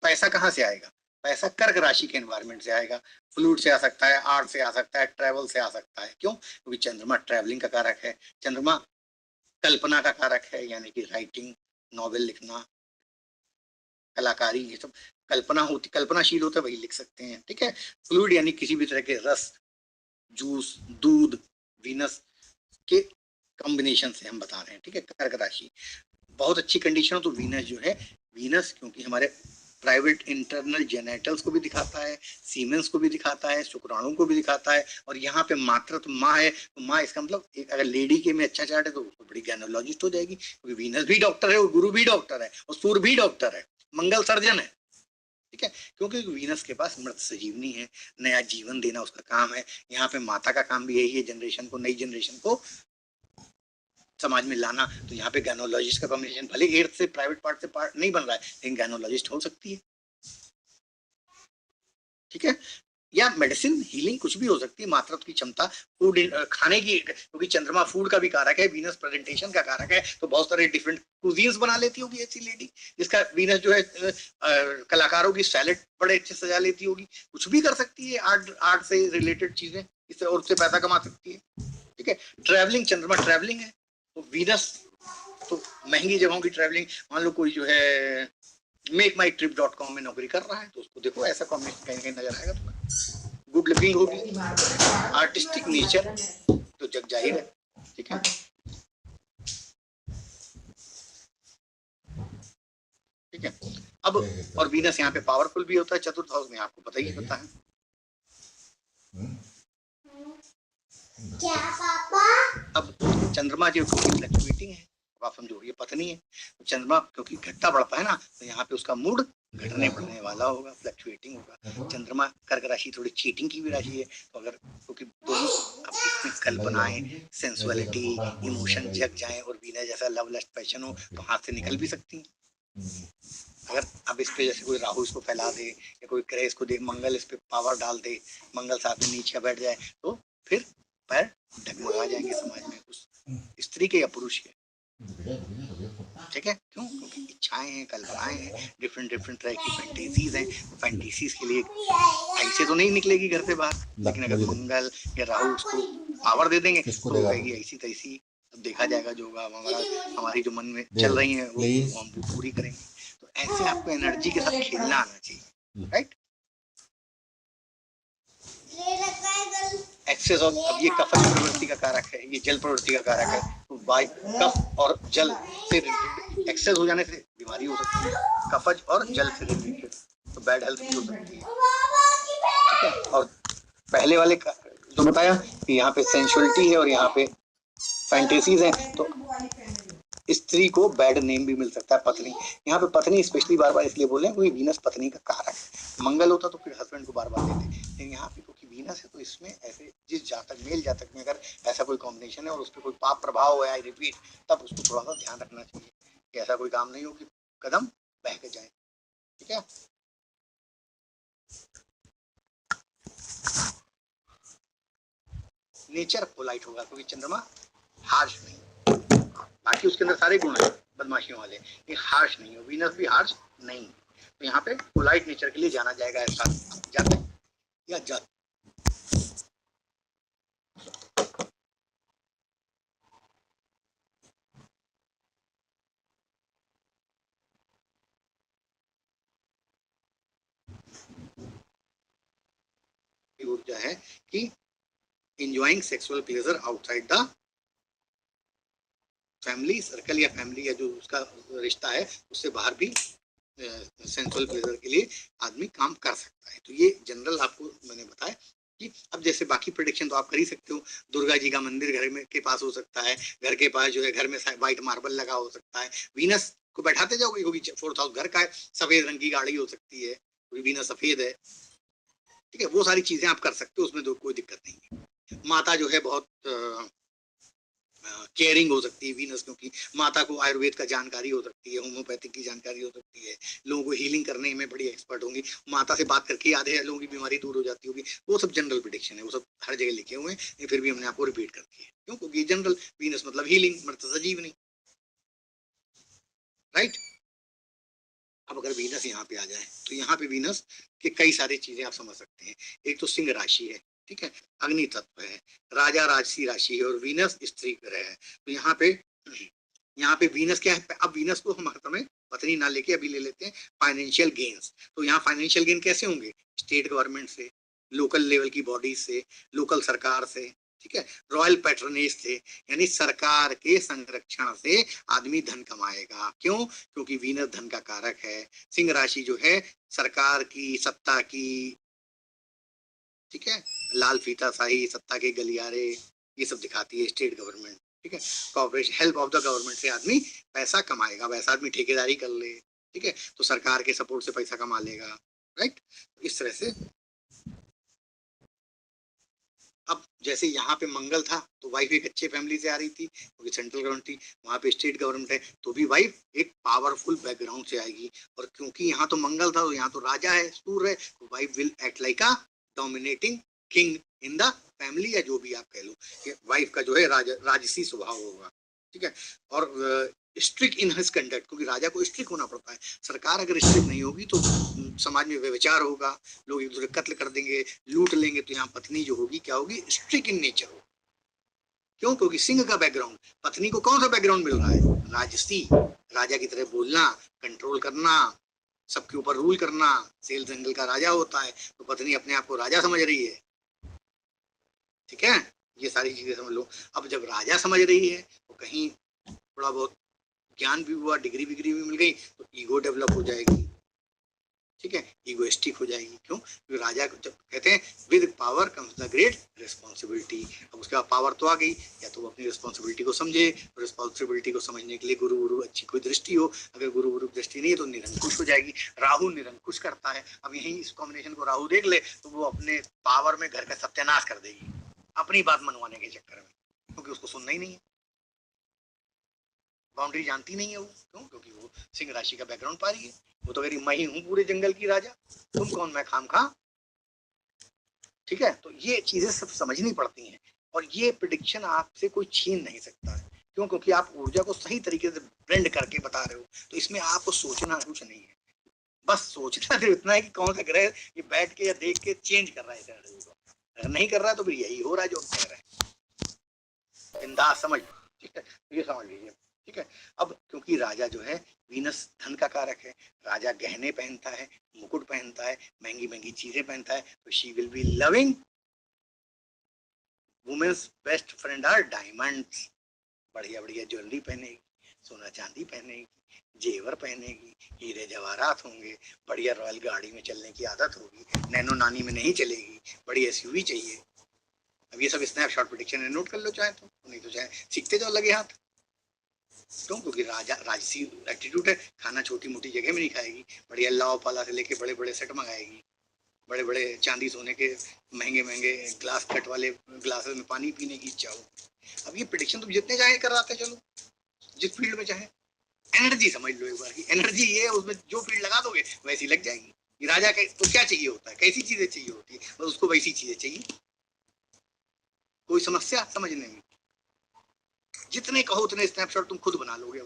पैसा कहाँ से आएगा, पैसा कर्क राशि के एनवायरमेंट से आएगा, फ्लूड से आ सकता है, आर्ट से आ सकता है, ट्रेवल से आ सकता है। क्यों, क्योंकि चंद्रमा ट्रेवलिंग का कारक है, चंद्रमा कल्पना का कारक है, यानी कि राइटिंग, नॉवेल लिखना, कलाकारी, ये सब कल्पना होती, कल्पनाशील होता है वही लिख सकते हैं। ठीक है, फ्लूइड यानी किसी भी तरह के रस, जूस, दूध, वीनस के कॉम्बिनेशन से हम बता रहे हैं। ठीक है, कर्क राशि बहुत अच्छी कंडीशन हो तो वीनस जो है, वीनस क्योंकि हमारे प्राइवेट इंटरनल जेनेटल्स को भी दिखाता है, सीमेंस को भी दिखाता है, शुक्राणु को भी दिखाता है, और यहाँ पे मातृत्व माँ है, तो माँ इसका मतलब एक अगर लेडी के में अच्छा चार्ट है तो उसको बड़ी गैनोलॉजिस्ट हो जाएगी, क्योंकि वीनस भी डॉक्टर है और गुरु भी डॉक्टर है और सूर्य भी डॉक्टर है, मंगल सर्जन है। ठीक है, क्योंकि वीनस के पास मृत संजीवनी है, नया जीवन देना उसका काम है। यहाँ पे माता का काम भी यही है, जनरेशन को, नई जनरेशन को समाज में लाना। तो यहाँ पे गैनोलॉजिस्ट का कॉम्बिनेशन, भले एर्थ से प्राइवेट पार्ट से पार्ट नहीं बन रहा है, लेकिन गैनोलॉजिस्ट हो सकती है। ठीक है, या मेडिसिन हीलिंग कुछ भी हो सकती है, मातृत्व की क्षमता, फूड खाने की, क्योंकि चंद्रमा फूड का भी कारक है, वीनस प्रेजेंटेशन का कारक है, तो बहुत सारे डिफरेंट कुजीन्स बना लेती होगी ऐसी लेडी, जिसका वीनस जो है कलाकारों की सैलेड बड़े अच्छे सजा लेती होगी, कुछ भी कर सकती है, आर्ट आर्ट से रिलेटेड चीजें, इससे और उससे पैसा कमा सकती है। ठीक है, ट्रैवलिंग, चंद्रमा ट्रैवलिंग है, तो वीनस तो महंगी जगहों की ट्रैवलिंग, मान लो कोई जो है makeMyTrip.com में नौकरी कर रहा है तो उसको देखो ऐसा कॉम्बिनेशन कहीं कहीं नजर आएगा तुम्हें, गुड लुकिंग होगी, आर्टिस्टिक नेचर तो जग जाहिर है। ठीक है, ठीक है, अब और वीनस यहाँ पे पावरफुल भी होता है चतुर्थ हाउस में, आपको पता ही होता है। क्या पापा? अब चंद्रमा जो फ्लक्चुएटिंग है, आप समझो ये पत्नी है, तो चंद्रमा क्योंकि घटता बढ़ता है ना, तो यहाँ पे उसका मूड घटने बढ़ने वाला होगा, फ्लक्चुएटिंग होगा। चंद्रमा कर्क राशि थोड़ी चीटिंग की भी राशि है, तो अगर क्योंकि दोनों अब इसमें कल्पनाएं, सेंसुअलिटी, इमोशन जग जाए और वीनस जैसा लव लस्ट पैशन हो तो हाथ से निकल भी सकती है। अगर अब इस पे जैसे कोई राहु इसको फैला दे, या कोई ग्रह इसको दे, मंगल इस पे पावर डाल दे, मंगल साथ में नीचे बैठ जाए, तो फिर पैर डगमगा जाएंगे समाज में, उस स्त्री के या पुरुष के। ठीक है, क्यों, क्योंकि इच्छाएं हैं, कल्पनाएं हैं, डिफरेंट डिफरेंट तरह की फैंटेसीज हैं, तो फैंटेसीज के लिए ऐसे तो नहीं निकलेगी घर से बाहर, लेकिन अगर मंगल या राहु उसको पावर दे देंगे तो वो कहेगी ऐसी तैसी, अब देखा जाएगा जो होगा, हमारी जो मन में चल रही है वो हम पूरी करेंगे। तो ऐसे आपको एनर्जी के साथ खेलना आना चाहिए, राइट। एक्सेस ऑफ, अब ये कफज प्रवृत्ति का कारक है, ये जल प्रवृत्ति का कारक है, तो बाय कफ और जल से एक्सेस हो जाने से बीमारी हो सकती है, कफज और जल से रिलेटेड, तो बैड हेल्थ भी हो सकती है। ठीक है, और पहले वाले का जो बताया कि यहाँ पे सेंसुअलिटी है और यहाँ पे फैंटेसीज हैं, तो स्त्री को बैड नेम भी मिल सकता है, पत्नी। यहाँ पे पत्नी स्पेशली बार बार इसलिए बोल रहे हैं क्योंकि वीनस पत्नी का कारक है, मंगल होता तो फिर हस्बैंड को बार बार देते, लेकिन यहाँ पे क्योंकि वीनस है तो इसमें ऐसे जिस जातक, मेल जातक में अगर ऐसा कोई कॉम्बिनेशन है और उस पर कोई पाप प्रभाव है, आई रिपीट, तब उसको थोड़ा सा ध्यान रखना चाहिए कि ऐसा कोई काम नहीं हो कि कदम बह के जाए। ठीक है, नेचर पोलाइट होगा क्योंकि चंद्रमा हार्श नहीं, बाकी उसके अंदर सारे गुण हैं बदमाशियों वाले, ये हार्श नहीं है, वीनस भी हार्श नहीं, तो यहाँ पे पोलाइट नेचर के लिए जाना जाएगा ऐसा जाता या जात। ऊर्जा है कि enjoying sexual pleasure outside the family circle या फैमिली या जो उसका रिश्ता है उससे बाहर भी सेंसुअल प्लेजर के लिए आदमी काम कर सकता है। तो ये जनरल आपको मैंने बताया कि अब जैसे बाकी प्रेडिक्शन तो आप कर ही सकते हो, दुर्गा जी का मंदिर घर में के पास हो सकता है, घर के पास जो है घर में व्हाइट मार्बल लगा हो सकता है, वीनस को बैठाते जाओगे क्योंकि 4th हाउस घर का है, सफेद रंग की गाड़ी हो सकती है क्योंकि वीनस सफेद है। ठीक है, वो सारी चीजें आप कर सकते हो, उसमें कोई दिक्कत नहीं है। माता जो है बहुत केयरिंग हो सकती है वीनस, क्योंकि माता को आयुर्वेद का जानकारी हो सकती है, होम्योपैथिक की जानकारी हो सकती है, लोगों को हीलिंग करने में बड़ी एक्सपर्ट होंगी। माता से बात करके आधे लोगों की बीमारी दूर हो जाती होगी। वो सब जनरल प्रिडिक्शन है, वो सब हर जगह लिखे हुए हैं, फिर भी हमने आपको रिपीट कर दिया क्यों, क्योंकि जनरल वीनस मतलब हीलिंग, मतलब सजीवनी, राइट। अब अगर वीनस यहाँ पे आ जाए तो यहाँ पे वीनस के कई सारी चीजें आप समझ सकते हैं। एक तो सिंह राशि है, ठीक है, अग्नि तत्व है, राजा राजसी राशि है, और वीनस स्त्री ग्रह है। तो यहाँ पे वीनस क्या है, अब वीनस को हम हर समय पत्नी ना लेके अभी ले लेते हैं फाइनेंशियल गेन्स। तो यहाँ फाइनेंशियल गेन कैसे होंगे, स्टेट गवर्नमेंट से, लोकल लेवल की बॉडीज से, लोकल सरकार से, ठीक है, रॉयल पैट्रनेज से, यानी सरकार के संरक्षण से आदमी धन कमाएगा। क्यों, क्योंकि वीनस धन का कारक है। सिंह राशि जो है सरकार की, सत्ता की, ठीक है, लाल फीता शाही, सत्ता के गलियारे, ये सब दिखाती है स्टेट गवर्नमेंट, ठीक है, corporation, help of the government से आदमी पैसा कमाएगा। वैसा आदमी ठेकेदारी कर ले, ठीक है, तो सरकार के सपोर्ट से पैसा कमा लेगा, राइट। इस तरह से अब जैसे यहाँ पे मंगल था तो वाइफ एक अच्छे फैमिली से आ रही थी, क्योंकि सेंट्रल गवर्नमेंट थी, वहां पे स्टेट गवर्नमेंट है, तो भी वाइफ एक पावरफुल बैकग्राउंड से आएगी। और क्योंकि यहाँ तो मंगल था, तो यहाँ तो राजा है, सूर्य है, तो wife will act like a dominating king in the family, या जो भी आप कह लो, वाइफ का जो है राजसी स्वभाव होगा, ठीक है। और स्ट्रिक्ट इन हिज कंडक्ट, क्योंकि राजा को स्ट्रिक्ट होना पड़ता है। सरकार अगर स्ट्रिक्ट नहीं होगी तो समाज में व्यभिचार होगा, लोग एक दूसरे कत्ल कर देंगे, लूट लेंगे। तो यहाँ पत्नी जो होगी क्या होगी, स्ट्रिक्ट इन नेचर होगी। क्यों, क्योंकि सिंह का बैकग्राउंड, पत्नी को कौन सा बैकग्राउंड मिल रहा है, राजसी, राजा की तरह बोलना, कंट्रोल करना, सबके ऊपर रूल करना। सेल जंगल का राजा होता है, तो पत्नी अपने आप को राजा समझ रही है, ठीक है, ये सारी चीजें समझ लो। अब जब राजा समझ रही है तो कहीं थोड़ा बहुत ज्ञान भी हुआ, डिग्री विग्री भी मिल गई, तो ईगो डेवलप हो जाएगी, ठीक है, ईगोइस्टिक हो जाएगी। क्यों, क्योंकि राजा को जब कहते हैं with power comes the great responsibility, अब उसके बाद पावर तो आ गई, या तो वो अपनी रिस्पॉन्सिबिलिटी को समझे, रिस्पॉन्सिबिलिटी को समझने के लिए गुरु गुरु अच्छी कोई दृष्टि हो, अगर गुरु गुरु दृष्टि नहीं है तो निरंकुश हो जाएगी। राहु निरंकुश करता है, अब यही इस कॉम्बिनेशन को राहु देख ले तो वो अपने पावर में घर का सत्यानाश कर देगी, अपनी बात मनवाने के चक्कर में, क्योंकि उसको सुनना ही नहीं है, बाउंड्री जानती नहीं है वो। क्यों, क्योंकि वो सिंह राशि का बैकग्राउंड पा रही है। वो तो कह मैं ही हूँ पूरे जंगल की राजा, तुम कौन, मैं खाम खा, ठीक है। तो ये चीजें सब समझनी पड़ती हैं, और ये प्रिडिक्शन आपसे कोई छीन नहीं सकता है। क्यों, क्योंकि आप ऊर्जा को सही तरीके से ब्लेंड करके बता रहे हो, तो इसमें आपको सोचना कुछ नहीं है, बस सोचना सिर्फ इतना है कि कौन सा ग्रह ये बैठ के या देख के चेंज कर रहा है इधर को। अगर नहीं कर रहा है तो फिर यही हो रहा है जो कह रहे हैं, बिंदास समझ, ठीक है, ये समझ लीजिए, ठीक है। अब क्योंकि राजा जो है वीनस धन का कारक है, राजा गहने पहनता है, मुकुट पहनता है, महंगी महंगी चीजें पहनता है, तो she will be loving, women's best friend are diamonds, बढ़िया बढ़िया ज्वेलरी पहनेगी, सोना चांदी पहनेगी, जेवर पहनेगी, हीरे जवाहरात होंगे, बढ़िया रॉयल गाड़ी में चलने की आदत होगी, नैनो नानी में नहीं चलेगी, बड़ी एसयूवी चाहिए। अब ये सब स्नैपशॉट प्रेडिक्शन है, नोट कर लो चाहे तो, नहीं तो चाहे सीखते जाओ लगे हाथ। क्यों, क्योंकि राजा राजसी एटीट्यूड है, खाना छोटी मोटी जगह में नहीं खाएगी, बढ़िया लाव पाला से लेके बड़े बड़े सेट मंगाएगी, बड़े बड़े चांदी सोने के महंगे महंगे ग्लास कट वाले ग्लासेस में पानी पीने की इच्छा हो। अब ये प्रिडिक्शन तुम जितने चाहे कराते चलो, जिस फील्ड में चाहे, एनर्जी समझ लो एक बार की, एनर्जी ये है, उसमें जो फील्ड लगा दोगे वैसी लग जाएगी। राजा का तो क्या चाहिए होता है, कैसी चीजें चाहिए होती है, बस उसको वैसी चीजें चाहिए। कोई समस्या समझने में, जितने कहो उतने स्नैपशॉट तुम खुद बना लोगे।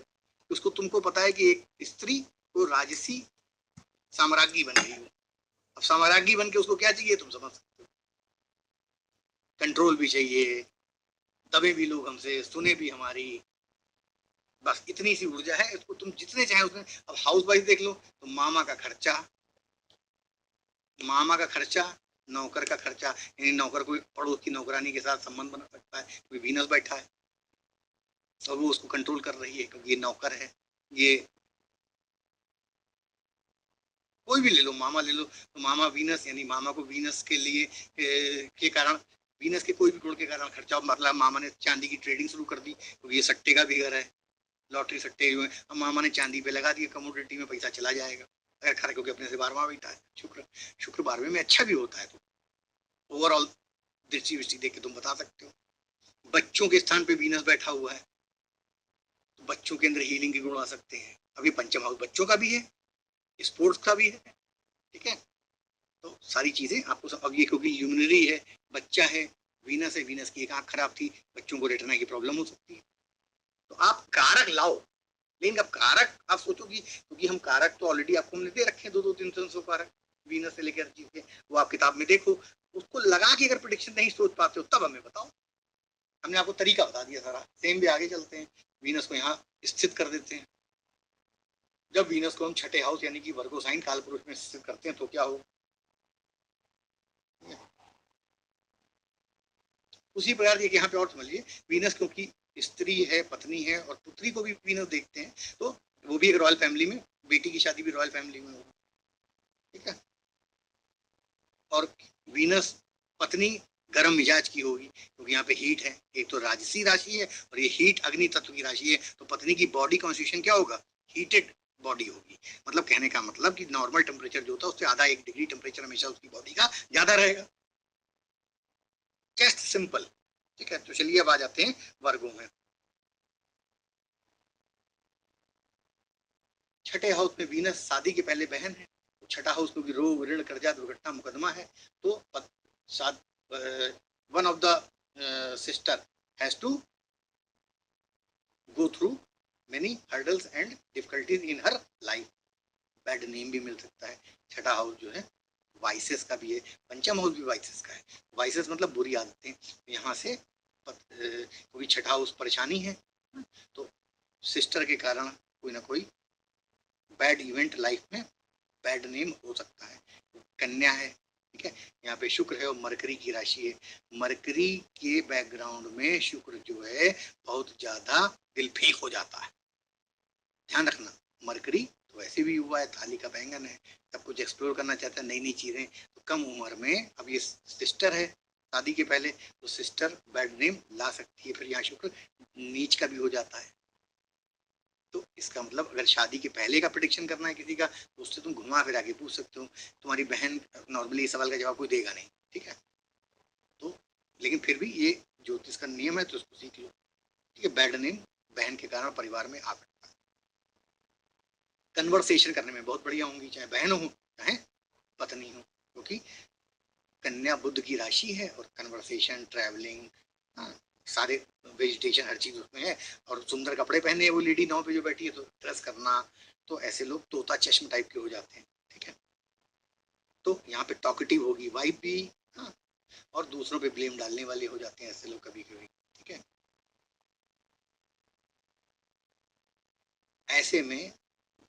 उसको तुमको पता है कि एक स्त्री को राजसी साम्राज्ञी बन गई हो, अब साम्राज्ञी बन के उसको क्या चाहिए तुम समझ सकते हो, कंट्रोल भी चाहिए, दबे भी लोग हमसे, सुने भी हमारी, बस इतनी सी ऊर्जा है, इसको तुम जितने चाहे उतने। अब हाउस वाइफ देख लो तो मामा का खर्चा, मामा का खर्चा, नौकर का खर्चा, यानी नौकर कोई पड़ोस की नौकरानी के साथ संबंध बना सकता है, कोई वीनस बैठा है और वो उसको कंट्रोल कर रही है, क्योंकि ये नौकर है। ये कोई भी ले लो, मामा ले लो, तो मामा वीनस, यानी मामा को वीनस के लिए के कारण, वीनस के कोई भी गुण के कारण खर्चा, मतलब मामा ने चांदी की ट्रेडिंग शुरू कर दी, क्योंकि ये सट्टे का भी घर है, लॉटरी सट्टे हुए, अब मामा ने चांदी पे लगा दिया, कमोडिटी में पैसा चला जाएगा, अगर खरा, क्योंकि अपने से 12वां बैठा है शुक्र, शुक्र 12वें में अच्छा भी होता है, तो ओवरऑल दृष्टि विष्टि देख के तुम बता सकते हो। बच्चों के स्थान पे वीनस बैठा हुआ है तो बच्चों के अंदर हीलिंग के गुण आ सकते हैं। अभी पंचम हाउस बच्चों का भी है, स्पोर्ट्स का भी है, ठीक है। तो सारी चीजें आपको अब ये क्योंकि यूरिनरी है, बच्चा है, वीनस है, वीनस की एक आंख खराब थी, बच्चों को रेटिना की प्रॉब्लम हो सकती है। तो आप कारक लाओ, लेकिन अब कारक आप सोचो कि क्योंकि हम कारक तो ऑलरेडी आपको हमने दे रखे हैं 2-3 कारक वीनस से लेकर चीज के, वो आप किताब में देखो, उसको लगा के अगर प्रिडिक्शन नहीं सोच पाते हो तब हमें बताओ। हमने आपको तरीका बता दिया सारा। सेम भी आगे चलते हैं, वीनस को यहाँ स्थित कर देते हैं। जब वीनस को हम छठे हाउस यानी कि वर्गो साइन कालपुरुष में स्थित करते हैं तो क्या हो, उसी प्रकार के यहाँ पे और समझिए, वीनस क्योंकि स्त्री है, पत्नी है, और पुत्री को भी वीनस देखते हैं, तो वो भी एक रॉयल फैमिली में, बेटी की शादी भी रॉयल फैमिली में होगी, ठीक है। और वीनस पत्नी गर्म मिजाज की होगी क्योंकि यहाँ पे हीट है, एक तो राजसी राशि है और ये हीट अग्नि तत्व की राशि है, तो पत्नी की बॉडी कॉन्स्टिट्यूशन क्या होगा, हीटेड बॉडी होगी। मतलब कहने का मतलब कि नॉर्मल टेम्परेचर जो होता है उससे आधा 1 डिग्री टेम्परेचर हमेशा उसकी बॉडी का ज्यादा रहेगा। जस्ट सिंपल, ठीक है। तो चलिए अब आ जाते हैं वर्गों में। छठे हाउस में वीनस शादी के पहले बहन है, छठा हाउस क्योंकि रोग ऋण कर्जा दुर्घटना मुकदमा है, तो one of the sister has to go through many hurdles and difficulties in her life. Bad name भी मिल सकता है। छठा हाउस जो है वाइसेस का भी है, पंचम हाउस भी वाइसेस का है। वाइसेस मतलब बुरी आदतें, यहाँ से क्योंकि छठा हाउस परेशानी है, तो सिस्टर के कारण कोई ना कोई बैड इवेंट लाइफ में, बैड नेम हो सकता है। कन्या है, ठीक है, यहाँ पे शुक्र है और मरकरी की राशि है। मरकरी के बैकग्राउंड में शुक्र जो है बहुत ज्यादा दिलफेक हो जाता है, ध्यान रखना। मरकरी तो वैसे भी हुआ है, थाली का बैंगन है, सब कुछ एक्सप्लोर करना चाहता है, नई नई चीजें। तो कम उम्र में, अब ये सिस्टर है शादी के पहले, तो सिस्टर बैड नेम ला सकती है। फिर यहाँ शुक्र नीच का भी हो जाता है, तो इसका मतलब अगर शादी के पहले का प्रिडिक्शन करना है किसी का, तो उससे तुम घुमा फिरा के पूछ सकते हो। तुम्हारी बहन नॉर्मली इस सवाल का जवाब कोई देगा नहीं, ठीक है। तो लेकिन फिर भी ये ज्योतिष का नियम है तो उसको सीख लो, ठीक है। बैड नेम बहन के कारण परिवार में आ सकता है। कन्वर्सेशन करने में बहुत बढ़िया होंगी, चाहे बहन हो चाहे पत्नी हो, क्योंकि कन्या बुद्ध की राशि है और कन्वर्सेशन, ट्रैवलिंग, सारे वेजिटेशन हर चीज उसमें है। और सुंदर कपड़े पहने वो लेडी 9 पे जो बैठी है तो ड्रेस करना, तो ऐसे लोग तोता चश्म टाइप के हो जाते हैं, ठीक है। तो यहाँ पे टॉकेटिव होगी वाइफ भी, हाँ, और दूसरों पे ब्लेम डालने वाले हो जाते हैं ऐसे लोग कभी कभी, ठीक है। ऐसे में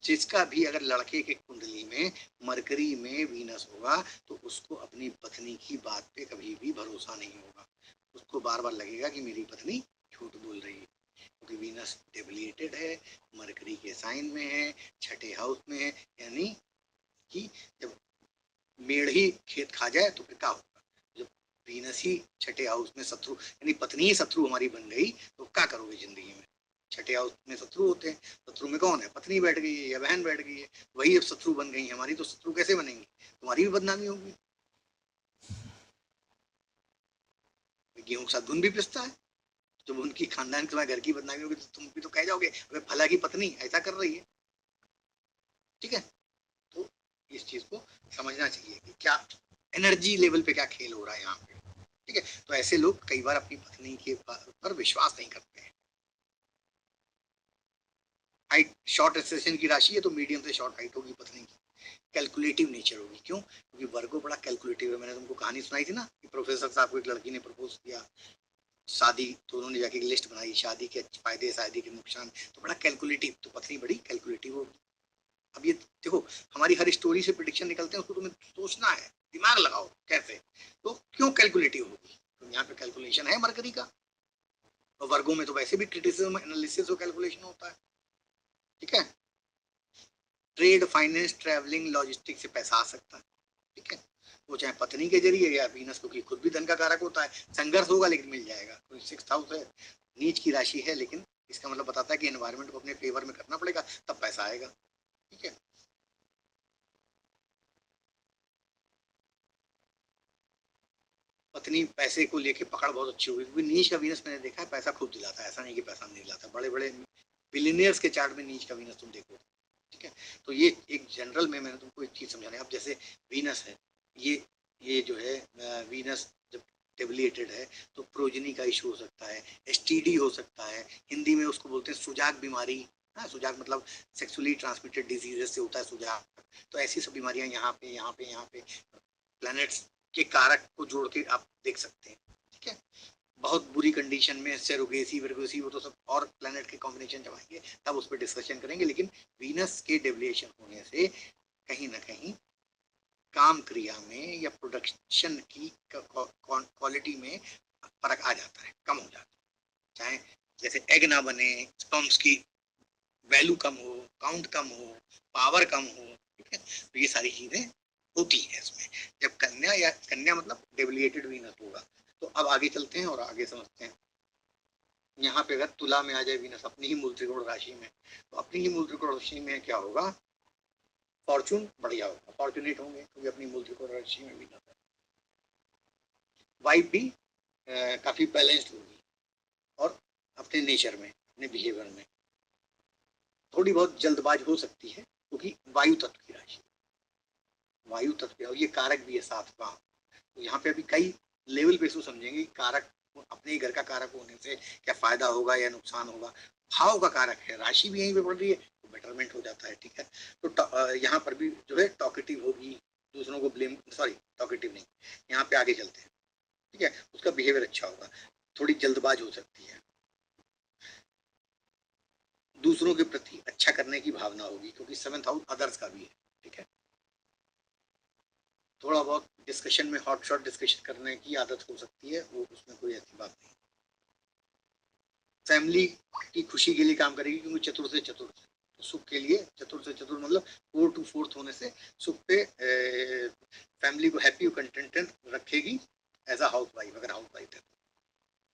जिसका भी अगर लड़के के कुंडली में मरकरी में वीनस होगा तो उसको अपनी पत्नी की बात पे कभी भी भरोसा नहीं होगा। उसको बार बार लगेगा कि मेरी पत्नी झूठ बोल रही है, क्योंकि वीनस डेबिलिएटेड है, मरकरी के साइन में है, छठे हाउस में है। यानी कि जब मेढ़ ही खेत खा जाए तो फिर क्या होगा, जब वीनस ही छठे हाउस में शत्रु, यानी पत्नी ही शत्रु हमारी बन गई, तो क्या करोगे जिंदगी में। छठे हाउस में शत्रु होते हैं, शत्रु में कौन है, पत्नी बैठ गई है या बहन बैठ गई है, वही अब शत्रु बन गई है हमारी, तो शत्रु कैसे बनेंगी, तुम्हारी भी बदनामी होगी। गेहूं के साथ धुन भी पिसता है, जब उनकी खानदान के घर की बदनामी होगी तो तुम भी तो कह जाओगे अबे फला की पत्नी ऐसा कर रही है, ठीक है। तो इस चीज को समझना चाहिए कि क्या एनर्जी लेवल पे क्या खेल हो रहा है यहाँ पे, ठीक है। तो ऐसे लोग कई बार अपनी पत्नी के पर विश्वास नहीं करते हैं। हाइट शॉर्ट सेशन की राशि है तो मीडियम से शॉर्ट हाइट होगी पत्नी की, कैलकुलेटिव नेचर होगी। क्यों, क्योंकि वर्गो बड़ा कैलकुलेटिव है। मैंने तुमको कहानी सुनाई थी ना कि प्रोफेसर साहब को एक लड़की ने प्रपोज किया, शादी तो उन्होंने जाके एक लिस्ट बनाई, शादी के फायदे शादी के नुकसान, तो बड़ा कैलकुलेटिव, तो पत्नी बड़ी कैलकुलेटिव होगी। अब ये देखो, हमारी हर स्टोरी से प्रिडिक्शन निकलते हैं, उसको तुम्हें सोचना है, दिमाग लगाओ कैसे। तो क्यों कैलकुलेटिव होगी, तो यहाँ पे कैलकुलेशन है मरकरी का। और वर्गों में तो वैसे भी क्रिटिसिज्म एनालिसिस और कैलकुलेशन होता है, ठीक है। ट्रेड, फाइनेंस, ट्रैवलिंग, लॉजिस्टिक से पैसा आ सकता है, ठीक है। वो चाहे पत्नी के जरिए या वीनस, क्योंकि खुद भी धन का कारक होता है। संघर्ष होगा लेकिन मिल जाएगा। कोई 6th हाउस है, नीच की राशि है, लेकिन इसका मतलब बताता है कि एनवायरमेंट को अपने फेवर में करना पड़ेगा तब पैसा आएगा, ठीक है। पत्नी पैसे को लेके पकड़ बहुत अच्छी होगी, क्योंकि नीच का वीनस मैंने देखा है पैसा खूब दिलाता है, ऐसा नहीं कि पैसा नहीं दिलाता। बड़े बड़े बिलियनियर्स के चार्ट में नीच का वीनस तुम देखो, ठीक है। तो ये एक जनरल में मैंने तुमको एक चीज समझाने, अब जैसे वीनस है, ये जो है वीनस जब डेबिलिएटेड है तो प्रोजनी का इशू हो सकता है, एसटीडी हो सकता है, हिंदी में उसको बोलते हैं सुजाग बीमारी। हाँ, सुजाग मतलब सेक्सुअली ट्रांसमिटेड डिजीजेस से होता है सुजाग। तो ऐसी सब बीमारियां यहाँ पे प्लैनेट्स के कारक को जोड़ के आप देख सकते हैं, ठीक है। बहुत बुरी कंडीशन में सेरोगेसी वर्गोसी, वो तो सब और प्लैनेट के कॉम्बिनेशन जब आएंगे तब उस पर डिस्कशन करेंगे, लेकिन वीनस के डेविएशन होने से कहीं ना कहीं काम क्रिया में या प्रोडक्शन की क्वालिटी में फर्क आ जाता है, कम हो जाता है। चाहे जैसे एग ना बने, स्पर्म्स की वैल्यू कम हो, काउंट कम हो, पावर कम हो, ठीक है। तो ये सारी चीजें होती है इसमें जब कन्या मतलब डेविएटेड वीनस होगा। तो अब आगे चलते हैं और आगे समझते हैं। यहाँ पे अगर तुला में आ जाए वीनस अपनी ही मूल त्रिकोण राशि में, तो अपनी ही मूल त्रिकोण राशि में क्या होगा, फॉर्चून बढ़िया होगा, फॉर्चुनेट होंगे क्योंकि अपनी मूल त्रिकोण राशि में वीनस है। वाइफ भी काफी बैलेंस्ड होगी और अपने नेचर में, अपने बिहेवियर में थोड़ी बहुत जल्दबाज हो सकती है, क्योंकि वायु तत्व की राशि, वायु तत्व और ये कारक भी है साथ का। तो यहाँ पे अभी कई लेवल पे इसको समझेंगे, कारक अपने ही घर का कारक होने से क्या फायदा होगा या नुकसान होगा। भाव का कारक है, राशि भी यहीं पे पड़ रही है तो बेटरमेंट हो जाता है, ठीक है। तो यहाँ पर भी जो है टॉकेटिव होगी, दूसरों को ब्लेम, सॉरी टॉकेटिव नहीं, यहाँ पे आगे चलते हैं, ठीक है। उसका बिहेवियर अच्छा होगा, थोड़ी जल्दबाज हो सकती है, दूसरों के प्रति अच्छा करने की भावना होगी, क्योंकि 7th हाउस अदर्स का भी है, ठीक है। थोड़ा बहुत डिस्कशन में हॉट शॉट डिस्कशन करने की आदत हो सकती है, वो उसमें कोई ऐसी बात नहीं। फैमिली की खुशी के लिए काम करेगी, क्योंकि चतुर से चतुर, तो सुख के लिए चतुर से चतुर मतलब 4 to 4th होने से सुख पे फैमिली को हैप्पी और कंटेंटेड रखेगी एज अ हाउस वाइफ, अगर हाउस वाइफ है तो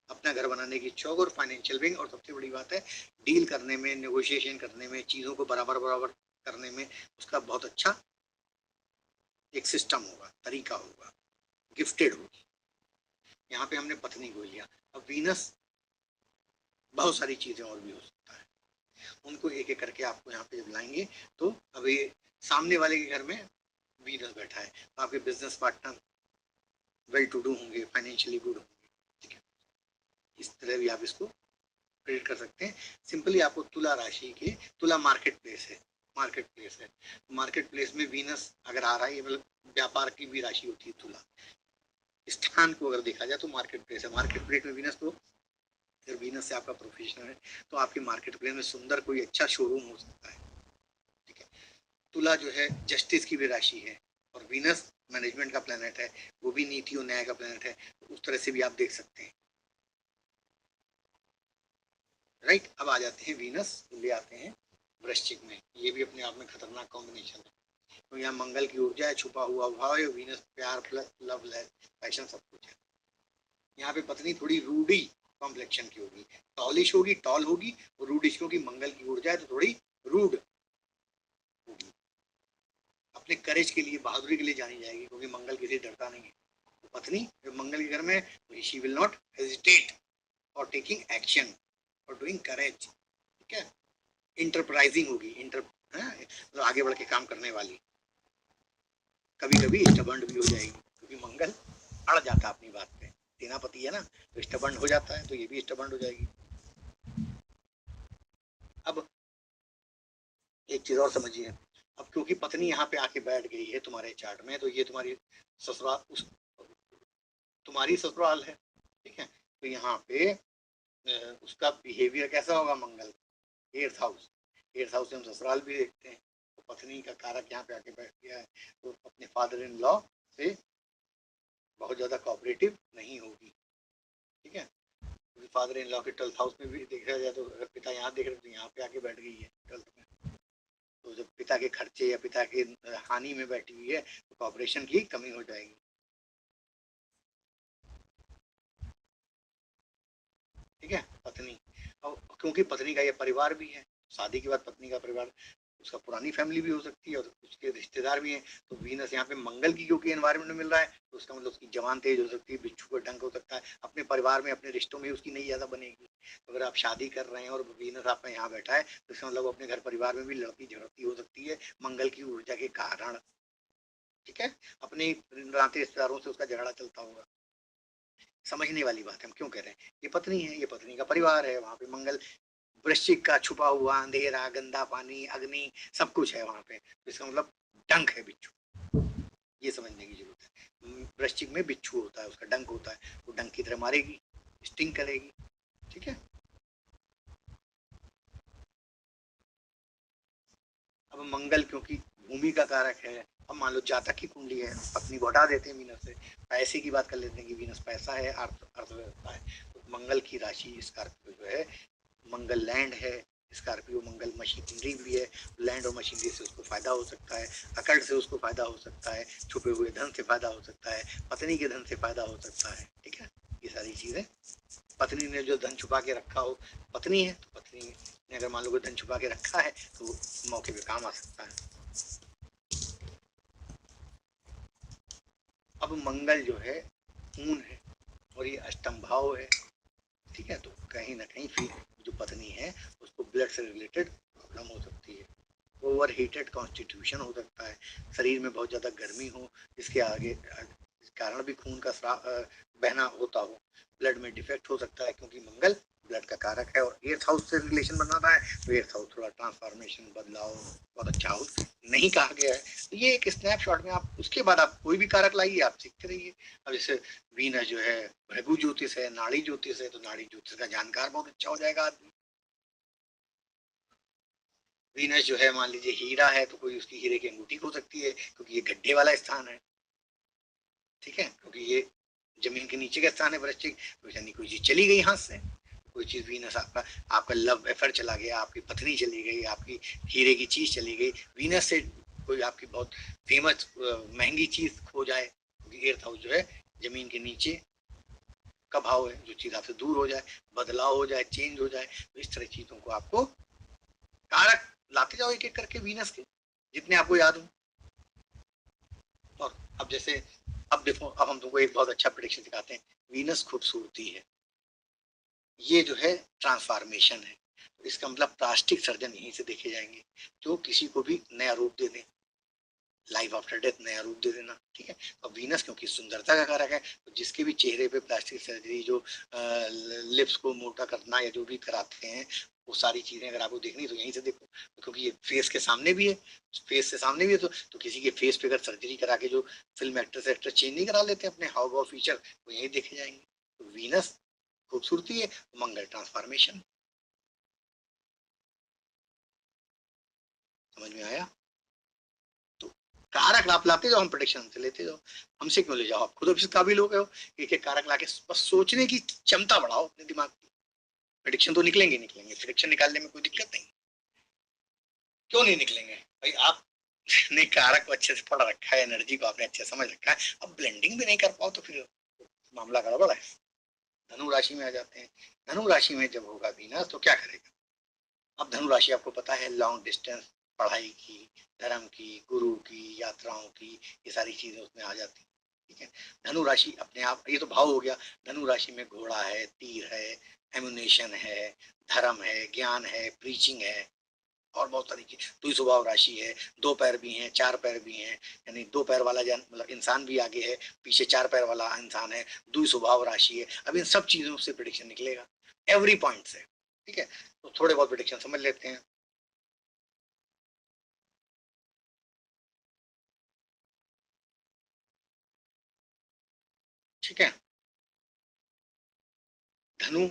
अपना घर बनाने की इच्छा होगी। और फाइनेंशियल विंग, और सबसे बड़ी बात है डील करने में, नेगोशिएशन करने में, चीजों को बराबर बराबर करने में उसका बहुत अच्छा एक सिस्टम होगा, तरीका होगा, गिफ्टेड होगी। यहाँ पे हमने पत्नी को लिया, अब वीनस बहुत सारी चीजें और भी हो सकता है, उनको एक एक करके आपको यहाँ पे जब लाएंगे। तो अभी सामने वाले के घर में वीनस बैठा है, तो आपके business partner well to do होंगे, फाइनेंशियली गुड होंगे, ठीक है। इस तरह भी आप इसको प्रेडिक्ट कर सकते हैं। सिंपली आपको तुला राशि के, तुला मार्केट प्लेस है, मार्केट प्लेस है, मार्केट प्लेस में वीनस अगर आ रहा है, मतलब व्यापार की भी राशि होती है तुला, स्थान को अगर देखा जाए तो मार्केट प्लेस है, मार्केट प्लेस में वीनस, तो अगर वीनस से आपका प्रोफेशनल है तो आपकी मार्केट प्लेस में सुंदर कोई अच्छा शोरूम हो सकता है, ठीक है। तुला जो है जस्टिस की भी राशि है और वीनस मैनेजमेंट का प्लैनेट है, वो भी नीति और न्याय का प्लैनेट है, तो उस तरह से भी आप देख सकते हैं, राइट। अब आ जाते हैं वीनस ले आते हैं वृश्चिक में, ये भी अपने आप में खतरनाक कॉम्बिनेशन है। तो यहाँ मंगल की ऊर्जा है, छुपा हुआ भाव है, वीनस प्यार प्लस लव पैशन सब कुछ है। यहाँ पे पत्नी थोड़ी रूडी कॉम्प्लेक्शन की होगी, टॉलिश होगी, टॉल होगी, और रूडिश क्योंकि मंगल की ऊर्जा है तो थोड़ी रूड होगी। अपने करेज के लिए, बहादुरी के लिए जानी जाएगी, क्योंकि मंगल किसी डरता नहीं है। तो पत्नी जब मंगल के घर में, she will not hesitate for taking action, for doing courage, ठीक है। इंटरप्राइजिंग होगी, तो आगे बढ़ के काम करने वाली, कभी कभी स्टबर्न भी हो जाएगी, क्योंकि मंगल अड़ जाता है अपनी बात पे, सेनापति है ना, तो स्टबर्न हो जाता है, तो ये भी स्टबर्न हो जाएगी। अब एक चीज और समझिए, अब क्योंकि पत्नी यहाँ पे आके बैठ गई है तुम्हारे चार्ट में, तो ये तुम्हारी ससुराल, तुम्हारी ससुराल है, ठीक है। तो यहाँ पे उसका बिहेवियर कैसा होगा, मंगल 8th हाउस, 8th हाउस से हम ससुराल भी देखते हैं, तो पत्नी का कारक यहाँ पे आके बैठ गया है, तो अपने फादर इन लॉ से बहुत ज्यादा कोऑपरेटिव नहीं होगी, ठीक है। फादर इन लॉ के 12th हाउस में भी देखा जाए तो अगर पिता यहाँ देख रहे तो यहाँ पे आके बैठ गई है 12th में, तो जब पिता के खर्चे या पिता के हानि में बैठी हुई है तो कॉपरेशन की कमी हो जाएगी, ठीक है। पत्नी, और क्योंकि पत्नी का ये परिवार भी है, शादी के बाद पत्नी का परिवार, उसका पुरानी फैमिली भी हो सकती है और उसके रिश्तेदार भी हैं। तो वीनस यहाँ पे मंगल की क्योंकि एनवायरमेंट में मिल रहा है, तो उसका मतलब उसकी जवान तेज हो सकती है, बिच्छू का डंक हो सकता है, अपने परिवार में अपने रिश्तों में उसकी नहीं ज्यादा बनेगी। तो अगर आप शादी कर रहे हैं और वीनस आपका यहाँ बैठा है तो इसका मतलब अपने घर परिवार में भी लड़ती झड़ती हो सकती है मंगल की ऊर्जा के कारण। ठीक है, अपने नाते रिश्तेदारों से उसका झगड़ा चलता होगा। समझने वाली बात है, हम क्यों कह रहे हैं, ये पत्नी है, ये पत्नी का परिवार है, वहां पे मंगल वृश्चिक का छुपा हुआ अंधेरा, गंदा पानी, अग्नि, सब कुछ है वहां पे। तो इसका मतलब डंक है बिच्छू, ये समझने की जरूरत है। वृश्चिक में बिच्छू होता है, उसका डंक होता है, वो डंक की तरह मारेगी, स्टिंग करेगी। ठीक है, अब मंगल क्योंकि भूमि का कारक है, अब मान लो जातक की कुंडली है, पत्नी को हटा देते हैं वीनस से, पैसे की बात कर लेते हैं कि वीनस पैसा है, अर्थव्यवस्था है। तो मंगल की राशि स्कॉर्पियो जो है, मंगल लैंड है, स्कॉर्पियो मंगल मशीनरी भी है, लैंड और मशीनरी से उसको फायदा हो सकता है, अकड़ से उसको फायदा हो सकता है, छुपे हुए धन से फायदा हो सकता है, पत्नी के धन से फायदा हो सकता है। ठीक है, ये सारी चीजें, पत्नी ने जो धन छुपा के रखा हो, पत्नी है तो पत्नी ने अगर मान लो कोई धन छुपा के रखा है तो मौके पे काम आ सकता है। अब मंगल जो है खून है और ये अष्टम भाव है। ठीक है, तो कहीं ना कहीं फिर जो पत्नी है उसको ब्लड से रिलेटेड प्रॉब्लम हो सकती है, ओवर हीटेड कॉन्स्टिट्यूशन हो सकता है, शरीर में बहुत ज्यादा गर्मी हो, इसके आगे इस कारण भी खून का बहना होता हो, ब्लड में डिफेक्ट हो सकता है क्योंकि मंगल ब्लड का कारक है और एर्थ हाउस से रिलेशन बनाता है। तो एर्थ हाउस थोड़ा ट्रांसफॉर्मेशन, बदलाव, बहुत अच्छा हाउस नहीं कहा गया है। तो ये एक स्नैपशॉट में, आप उसके बाद आप कोई भी कारक लाइए, आप सीखते रहिए। अब जैसे वीनस जो है भृगु ज्योतिष है, नाड़ी ज्योतिष है, तो नाड़ी ज्योतिष का जानकार बहुत अच्छा हो जाएगा आदमी। वीनस जो है मान लीजिए हीरा है तो कोई उसकी हीरे की अंगूठी हो सकती है क्योंकि ये गड्ढे वाला स्थान है। ठीक है, क्योंकि ये जमीन के नीचे का स्थान है वृश्चिक, तो यानी कोई चीज चली गई हाथ से, कोई चीज वीनस आपका, आपका लव अफेयर चला गया, आपकी पत्नी चली गई, आपकी हीरे की चीज चली गई, वीनस से कोई आपकी बहुत फेमस महंगी चीज खो जाए, क्योंकि एर्थ हाउस जो है जमीन के नीचे का भाव है, जो चीज आपसे दूर हो जाए, बदलाव हो जाए, चेंज हो जाए, तो इस तरह चीजों को आपको कारक लाते जाओ एक एक करके वीनस के, जितने आपको याद हो। और अब जैसे, अब देखो, अब हम तुमको एक बहुत अच्छा प्रेडिक्शन दिखाते हैं। वीनस खूबसूरती है, ये जो है ट्रांसफॉर्मेशन है, तो इसका मतलब प्लास्टिक सर्जन यहीं से देखे जाएंगे, जो किसी को भी नया रूप दे दें, लाइफ आफ्टर डेथ नया रूप दे देना। ठीक है, और वीनस क्योंकि सुंदरता का कारक है, तो जिसके भी चेहरे पे प्लास्टिक सर्जरी, जो लिप्स को मोटा करना या जो भी कराते हैं, वो सारी चीजें अगर आपको देखनी तो यहीं से देखो, क्योंकि ये फेस के सामने भी है, फेस से सामने भी है, तो किसी के फेस पे अगर सर्जरी करा के जो फिल्म एक्टर से एक्टर चेंज नहीं करा लेते अपने हाव भाव फीचर, वो यहीं देखे जाएंगे। तो वीनस खूबसूरती है, मंगल ट्रांसफॉर्मेशन। समझ में आया? तो कारक आप लाते जाओ, हम प्रोडिक्शन से लेते जाओ, हमसे क्यों ले जाओ, आप खुद ऑफिस काबिल हो गए हो, एक एक कारक लाके बस सोचने की क्षमता बढ़ाओ अपने दिमाग की। प्रोडिक्शन तो निकलेंगे निकलेंगे, प्रोडिक्शन निकालने में कोई दिक्कत नहीं। क्यों नहीं निकलेंगे भाई, आप ने कारक को अच्छे से पढ़ रखा है, एनर्जी को आपने अच्छे से समझ रखा है, अब ब्लेंडिंग भी नहीं कर पाओ तो फिर मामला गड़बड़ है। धनु राशि में आ जाते हैं। धनु राशि में जब होगा वीनस तो क्या करेगा? अब धनु राशि आपको पता है लॉन्ग डिस्टेंस, पढ़ाई की, धर्म की, गुरु की, यात्राओं की, ये सारी चीजें उसमें आ जाती। ठीक है, धनु राशि अपने आप, ये तो भाव हो गया। धनु राशि में घोड़ा है, तीर है, एमुनेशन है, धर्म है, ज्ञान है, प्रीचिंग है, और बहुत सारी चीज। द्वि स्वभाव राशि है, दो पैर भी हैं, चार पैर भी हैं, यानी दो पैर वाला मतलब इंसान भी आगे है, पीछे चार पैर वाला इंसान है, द्वि स्वभाव राशि है। अब इन सब चीजों से प्रिडिक्शन निकलेगा, एवरी पॉइंट से। ठीक है, तो थोड़े बहुत प्रिडिक्शन समझ लेते हैं। ठीक है, धनु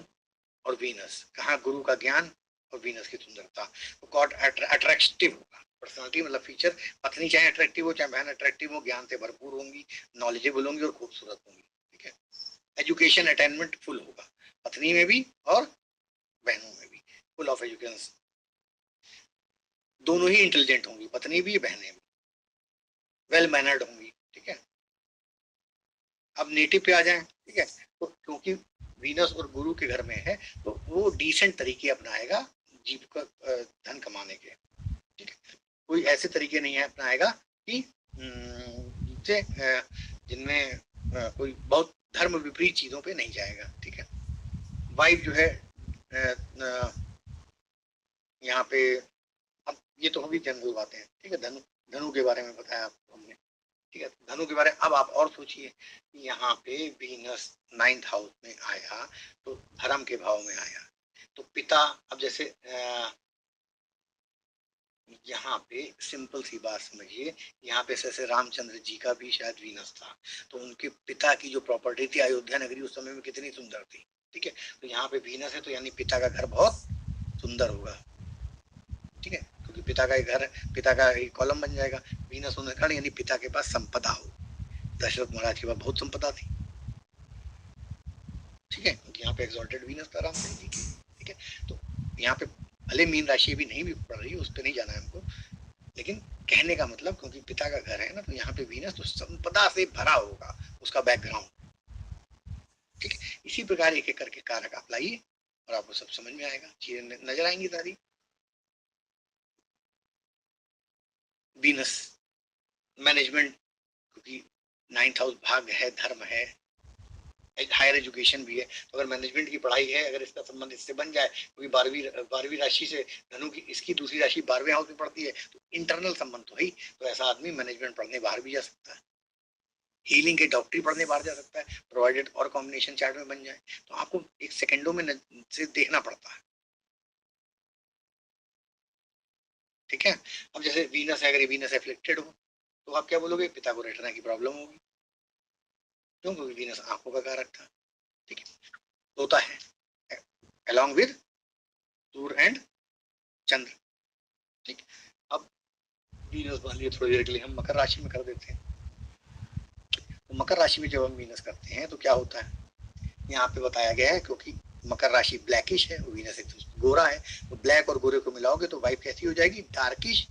और वीनस, कहा गुरु का ज्ञान और वीनस की सुंदरता, तो गॉड अट्रैक्टिव होगा, पर्सनालिटी मतलब फीचर। पत्नी चाहे अट्रैक्टिव हो, चाहे बहन अट्रैक्टिव हो, ज्ञान से भरपूर होंगी, नॉलेजेबल होंगी और खूबसूरत होंगी। ठीक है, एजुकेशन अटेनमेंट फुल होगा, पत्नी में भी और बहनों में भी, फुल ऑफ एजुकेशन। दोनों ही इंटेलिजेंट होंगी, पत्नी भी बहनें भी, वेल मैनर्ड होंगी। ठीक है, अब नेटिव पे आ जाए। ठीक है, तो क्योंकि वीनस और गुरु के घर में है, तो वो डिसेंट तरीके अपनाएगा जीविका, धन कमाने के। ठीक है, कोई ऐसे तरीके नहीं है अपनाएगा कि जिनमें कोई बहुत धर्म विपरीत चीजों पे नहीं जाएगा। ठीक है, वाइफ जो है यहाँ पे, अब ये तो होगी जनरल बातें। ठीक है, धनु धनु के बारे में बताया आपको हमने। ठीक है, धनु के बारे में अब आप और सोचिए, यहाँ पे वीनस 9th हाउस में आया तो धर्म के भाव में आया, तो पिता, अब जैसे यहाँ पे सिंपल सी बात समझिए, यहाँ पे जैसे रामचंद्र जी का भी शायद वीनस था, तो उनके पिता की जो प्रॉपर्टी थी अयोध्या नगरी उस समय में कितनी सुंदर थी। ठीक है, तो यहाँ पे वीनस है तो यानी पिता का घर बहुत सुंदर होगा। ठीक है, क्योंकि पिता का एक घर, पिता का एक कॉलम बन जाएगा। वीनस होने के कारण यानी पिता के पास संपदा हो। दशरथ महाराज के पास बहुत संपदा थी। ठीक है, क्योंकि यहाँ पे एक्सॉल्टेड वीनस था रामचंद्र जी की। ठीक है, तो यहाँ पे भले मीन राशि भी नहीं भी पड़ रही, उस पर नहीं जाना है हमको, लेकिन कहने का मतलब क्योंकि पिता का घर है ना, तो यहाँ पे वीनस तो संपदा से भरा होगा उसका बैकग्राउंड। ठीक है, इसी प्रकार एक एक करके कारक आप लाइए और आपको सब समझ में आएगा, चीजें नजर आएंगी सारी। वीनस मैनेजमेंट, क्योंकि 9th हाउस भाग है, धर्म है, हायर एजुकेशन भी है, तो अगर मैनेजमेंट की पढ़ाई है, अगर इसका संबंध इससे बन जाए, क्योंकि 12वीं राशि से धनु की, इसकी दूसरी राशि 12वें हाउस में पड़ती है, तो इंटरनल संबंध तो है, तो ऐसा आदमी मैनेजमेंट पढ़ने बाहर भी जा सकता है, हीलिंग के डॉक्टरी पढ़ने बाहर जा सकता है, प्रोवाइडेड और कॉम्बिनेशन चार्ट में बन जाए, तो आपको एक सेकंडों में से देखना पड़ता है। ठीक है, अब जैसे वीनस है, अगर वीनस एफ्लिक्टेड हो तो आप क्या बोलोगे, पिता को रेटिना की प्रॉब्लम होगी। क्यों, क्योंकि वीनस आंखों का कारक था। ठीक है, होता है along with सूर्य एंड चंद्र। ठीक, अब वीनस मान लिया थोड़ी देर के लिए हम मकर राशि में कर देते हैं, तो मकर राशि में जब हम वीनस करते हैं तो क्या होता है, यहाँ पे बताया गया है, क्योंकि मकर राशि ब्लैकिश है, वीनस एक गोरा है, तो ब्लैक और गोरे को मिलाओगे तो वाइफ कैसी हो जाएगी, डार्किश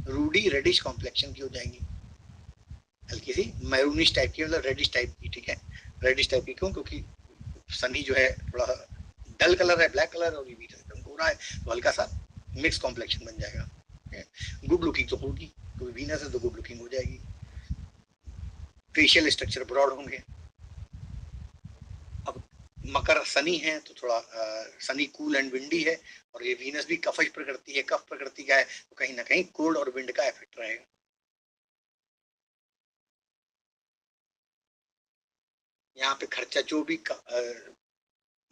रूडी रेडिश कॉम्प्लेक्शन की हो जाएगी, हल्की सी मैरूनिश टाइप की, मतलब रेडिश टाइप की। ठीक है, रेडिश टाइप की क्यों, क्योंकि सनी जो है थोड़ा डल कलर है, ब्लैक कलर, और ये वीनस एकदम गोरा है, तो हल्का सा मिक्स कॉम्प्लेक्शन बन जाएगा। गुड लुकिंग तो होगी, क्योंकि वीनस है तो गुड लुकिंग हो जाएगी, फेशियल स्ट्रक्चर ब्रॉड होंगे। अब मकर शनि है तो थोड़ा शनि कूल एंड विंडी है, और ये वीनस भी कफश प्रकृति है, कफ प्रकृति का है, तो कहीं ना कहीं कोल्ड और विंड का इफेक्ट रहेगा। यहाँ पे खर्चा जो भी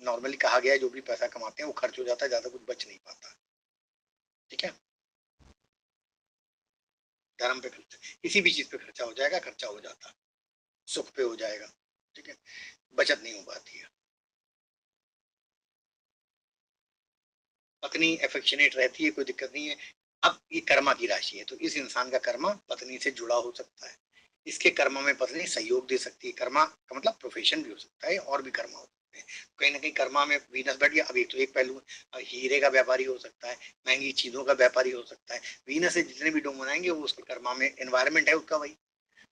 नॉर्मली कहा गया है, जो भी पैसा कमाते हैं वो खर्च हो जाता है, ज्यादा कुछ बच नहीं पाता। ठीक है, धर्म पे खर्चा, किसी भी चीज पे खर्चा हो जाएगा, खर्चा हो जाता, सुख पे हो जाएगा। ठीक है, बचत नहीं हो पाती है। पत्नी एफेक्शनेट रहती है, कोई दिक्कत नहीं है। अब ये कर्मा की राशि है, तो इस इंसान का कर्मा पत्नी से जुड़ा हो सकता है, इसके कर्मा में पत्नी सहयोग दे सकती है। कर्मा का मतलब प्रोफेशन भी हो सकता है और भी कर्मा हो सकते हैं, कहीं ना कहीं कर्मा में वीनस बैठ गया। अब एक तो एक पहलू, हीरे का व्यापारी हो सकता है, महंगी चीजों का व्यापारी हो सकता है, वीनस से जितने भी डोम बनाएंगे वो उसके कर्मा में एनवायरमेंट है उसका वही।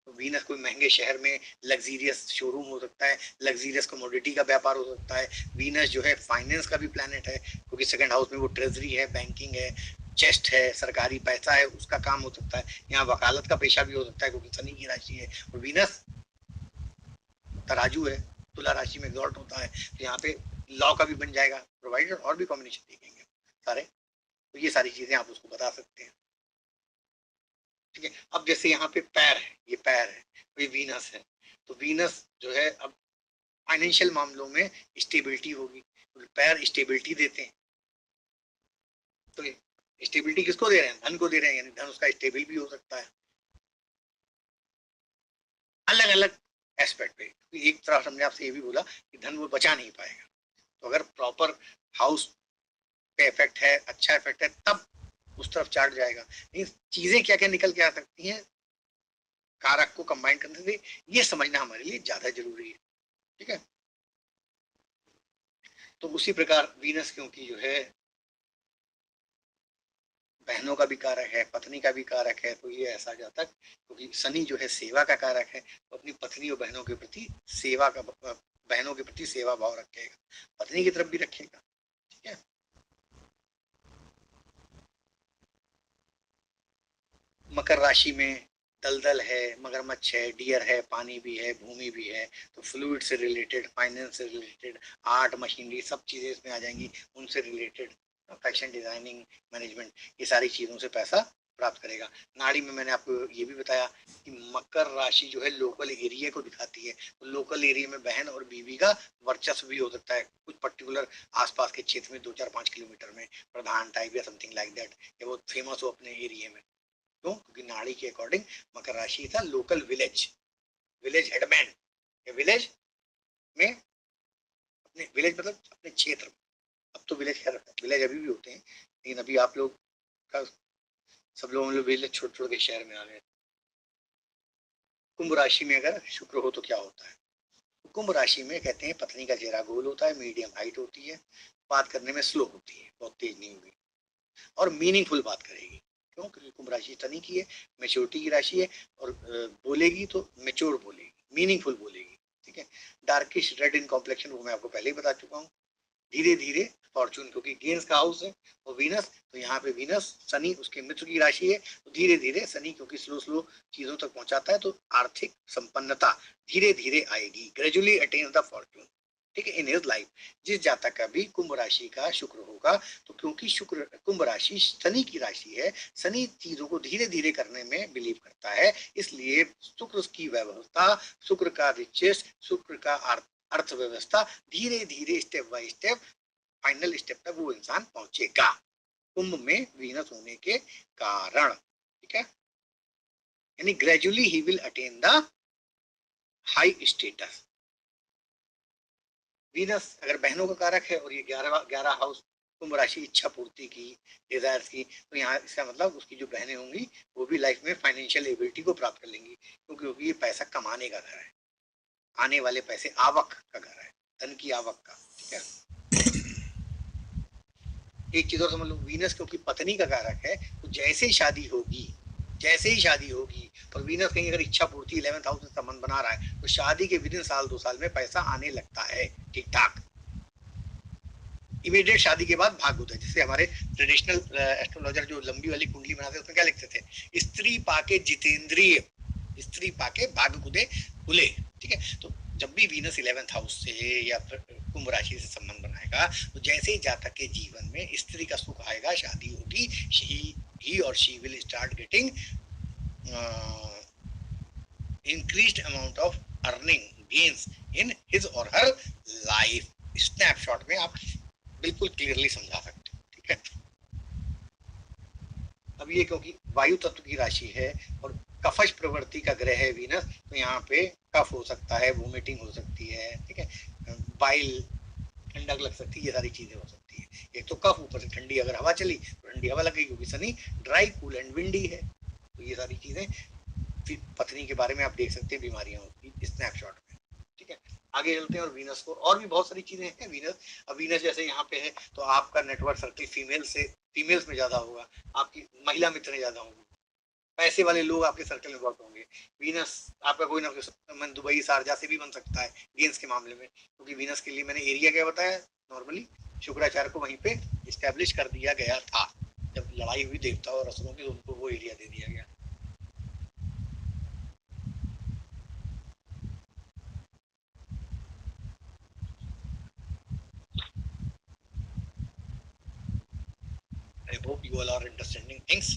तो वीनस कोई महंगे शहर में लग्जीरियस शोरूम हो सकता है, लग्जीरियस कमोडिटी का व्यापार हो सकता है। वीनस जो है फाइनेंस का भी प्लैनेट है, क्योंकि सेकंड हाउस में वो ट्रेजरी है, बैंकिंग है, चेस्ट है, सरकारी पैसा है, उसका काम हो सकता है। यहाँ वकालत का पेशा भी हो सकता है, क्योंकि शनि की राशि है और वीनस तराजू है, तुला राशि में एग्जॉल्ट होता है, तो यहाँ पे लॉ का भी बन जाएगा, प्रोवाइडर और भी कॉम्बिनेशन देखेंगे सारे, तो ये सारी चीजें आप उसको बता सकते हैं। ठीक है, अब जैसे यहाँ पे पैर है, ये पैर है, तो ये वीनस है, तो वीनस जो है अब फाइनेंशियल मामलों में स्टेबिलिटी होगी, क्योंकि पैर स्टेबिलिटी देते हैं। तो स्टेबिलिटी किसको दे रहे हैं, धन को दे रहे हैं, यानी धन उसका स्टेबल भी हो सकता है, अलग अलग एस्पेक्ट पे। क्योंकि एक तरफ हमने आपसे ये भी बोला कि धन वो बचा नहीं पाएगा, तो अगर प्रॉपर हाउस पे इफेक्ट है, अच्छा इफेक्ट है, तब उस तरफ चार्ट जाएगा। नहीं, चीजें क्या क्या निकल के आ सकती हैं कारक को कंबाइन करने से, ये समझना हमारे लिए ज्यादा जरूरी है। ठीक है, तो उसी प्रकार वीनस क्योंकि जो है बहनों का भी कारक है, पत्नी का भी कारक है, तो ये ऐसा जाता है, क्योंकि शनि जो है सेवा का कारक है, तो अपनी पत्नी और बहनों के प्रति सेवा का, बहनों के प्रति सेवा भाव रखेगा, पत्नी की तरफ भी रखेगा। ठीक है, मकर राशि में दलदल है, मगरमच्छ है, डियर है, पानी भी है, भूमि भी है, तो फ्लूइड से रिलेटेड, फाइनेंस से रिलेटेड, आर्ट, मशीनरी, सब चीजें इसमें आ जाएंगी, उनसे रिलेटेड, फैशन डिजाइनिंग, मैनेजमेंट, ये सारी चीजों से पैसा प्राप्त करेगा। नाड़ी में मैंने आपको ये भी बताया कि मकर राशि जो है लोकल एरिया को दिखाती है, तो लोकल एरिया में बहन और बीवी का वर्चस्व भी हो सकता है कुछ पर्टिकुलर आसपास के क्षेत्र में, 2-4-5 किलोमीटर में, प्रधान टाइप या समथिंग लाइक दैट, या वो फेमस हो अपने एरिया में। क्यों? क्योंकि नाड़ी के अकॉर्डिंग मकर राशि था लोकल विलेज, विलेज हेडमैन, या विलेज में, अपने विलेज मतलब अपने क्षेत्र। अब तो विलेज, खैर विलेज अभी भी होते हैं, लेकिन अभी आप लोग का सब लोग हम लोग विलेज छोड़ छोड़ के शहर में आ गए। कुंभ राशि में अगर शुक्र हो तो क्या होता है? तो कुंभ राशि में कहते हैं पत्नी का चेहरा गोल होता है, मीडियम हाइट होती है, बात करने में स्लो होती है, बहुत तेज नहीं होगी, और मीनिंगफुल बात करेगी। क्यों? क्योंकि कुंभ राशि शनि की है, मेच्योरिटी की राशि है, और बोलेगी तो मेच्योर बोलेगी, मीनिंगफुल बोलेगी। ठीक है। डार्किश रेड इन कॉम्प्लेक्शन, वो मैं आपको पहले ही बता चुका हूँ। धीरे धीरे फॉर्चून, क्योंकि गेंस का हाउस है और वीनस, तो यहाँ पे वीनस शनि उसके मित्र की राशि है, तो धीरे धीरे शनि क्योंकि स्लो स्लो चीजों तक पहुंचाता है, तो आर्थिक संपन्नता धीरे धीरे आएगी, ग्रेजुअली अटेन द फॉर्चून। ठीक है, इन हिज लाइफ। जिस जातक का भी कुंभ राशि का शुक्र होगा, तो क्योंकि शुक्र कुंभ राशि शनि की राशि है, शनि चीजों को धीरे धीरे करने में बिलीव करता है, इसलिए शुक्र की व्यवस्था, शुक्र का रिचेस, शुक्र का अर्थव्यवस्था धीरे धीरे step by step final step तक वो इंसान पहुंचेगा, कुंभ में वीनस होने के कारण। ठीक है, यानी gradually he will attain the high status. Venus अगर बहनों का कारक है, और ये 11 हाउस कुंभ राशि इच्छा पूर्ति की, डिजायर्स की, तो यहाँ इसका मतलब उसकी जो बहनें होंगी वो भी लाइफ में फाइनेंशियल एबिलिटी को प्राप्त कर लेंगी, क्योंकि ये पैसा कमाने का घर है, आने वाले पैसे, आवक का घर है, धन की आवक का। ठीक है, एक चीज और समझ लो, वीनस क्योंकि पत्नी का कारक है, तो जैसे ही शादी होगी, जैसे ही शादी होगी, और वीनस कहीं अगर इच्छा पूर्ति 11th हाउस से संबंध बना रहा है, तो शादी के विदिन साल 2 साल में पैसा आने लगता है ठीक ठाक। इमीडिएट शादी के बाद भाग होता है, जैसे हमारे ट्रेडिशनल एस्ट्रोलॉजर जो लंबी वाली कुंडली बनाते हैं उसमें क्या लिखते थे, स्त्री पाके जितेंद्रिय, स्त्री पाके भाग खुदे खुले। ठीक है, तो जब भी वीनस 11th हाउस से या कुंभ राशि से संबंध बनाएगा, तो जैसे ही जातक के जीवन में स्त्री का सुख आएगा, शादी होगी, ही और she will start getting increased amount of earning gains in his or her life। Snapshot में आप बिल्कुल क्लियरली समझा सकते हो। ठीक है, अब ये क्योंकि वायु तत्व की राशि है और कफश प्रवृत्ति का ग्रह है वीनस, तो यहाँ पे कफ हो सकता है, वोमिटिंग हो सकती है। ठीक है, बाइल, ठंडक लग सकती है, ये सारी चीजें हो सकती है। एक तो कफ, ऊपर से ठंडी अगर हवा चली तो ठंडी हवा लग गई, क्योंकि Shani dry cool and windy है, तो ये सारी चीजें पत्नी के बारे में आप देख सकते हैं बीमारियां होती स्नैपशॉट में। ठीक है, आगे चलते हैं, और वीनस को और भी बहुत सारी चीजें हैं वीनस। अब वीनस जैसे यहाँ पे है, तो आपका नेटवर्क सर्कल फीमेल्स में ज्यादा होगा, आपकी महिला मित्र ज्यादा होंगे, पैसे वाले लोग आपके सर्कल में बहुत होंगे। वीनस आपका कोई ना कोई दुबई शारजा से भी बन सकता है गेंस के मामले में, क्योंकि वीनस के लिए मैंने एरिया क्या बताया, नॉर्मली शुक्राचार्य को वहीं पे स्टैब्लिश कर दिया गया था, जब लड़ाई हुई देवता और असुरों की, उनको वो एरिया दे दिया गया। I hope you all are understanding things.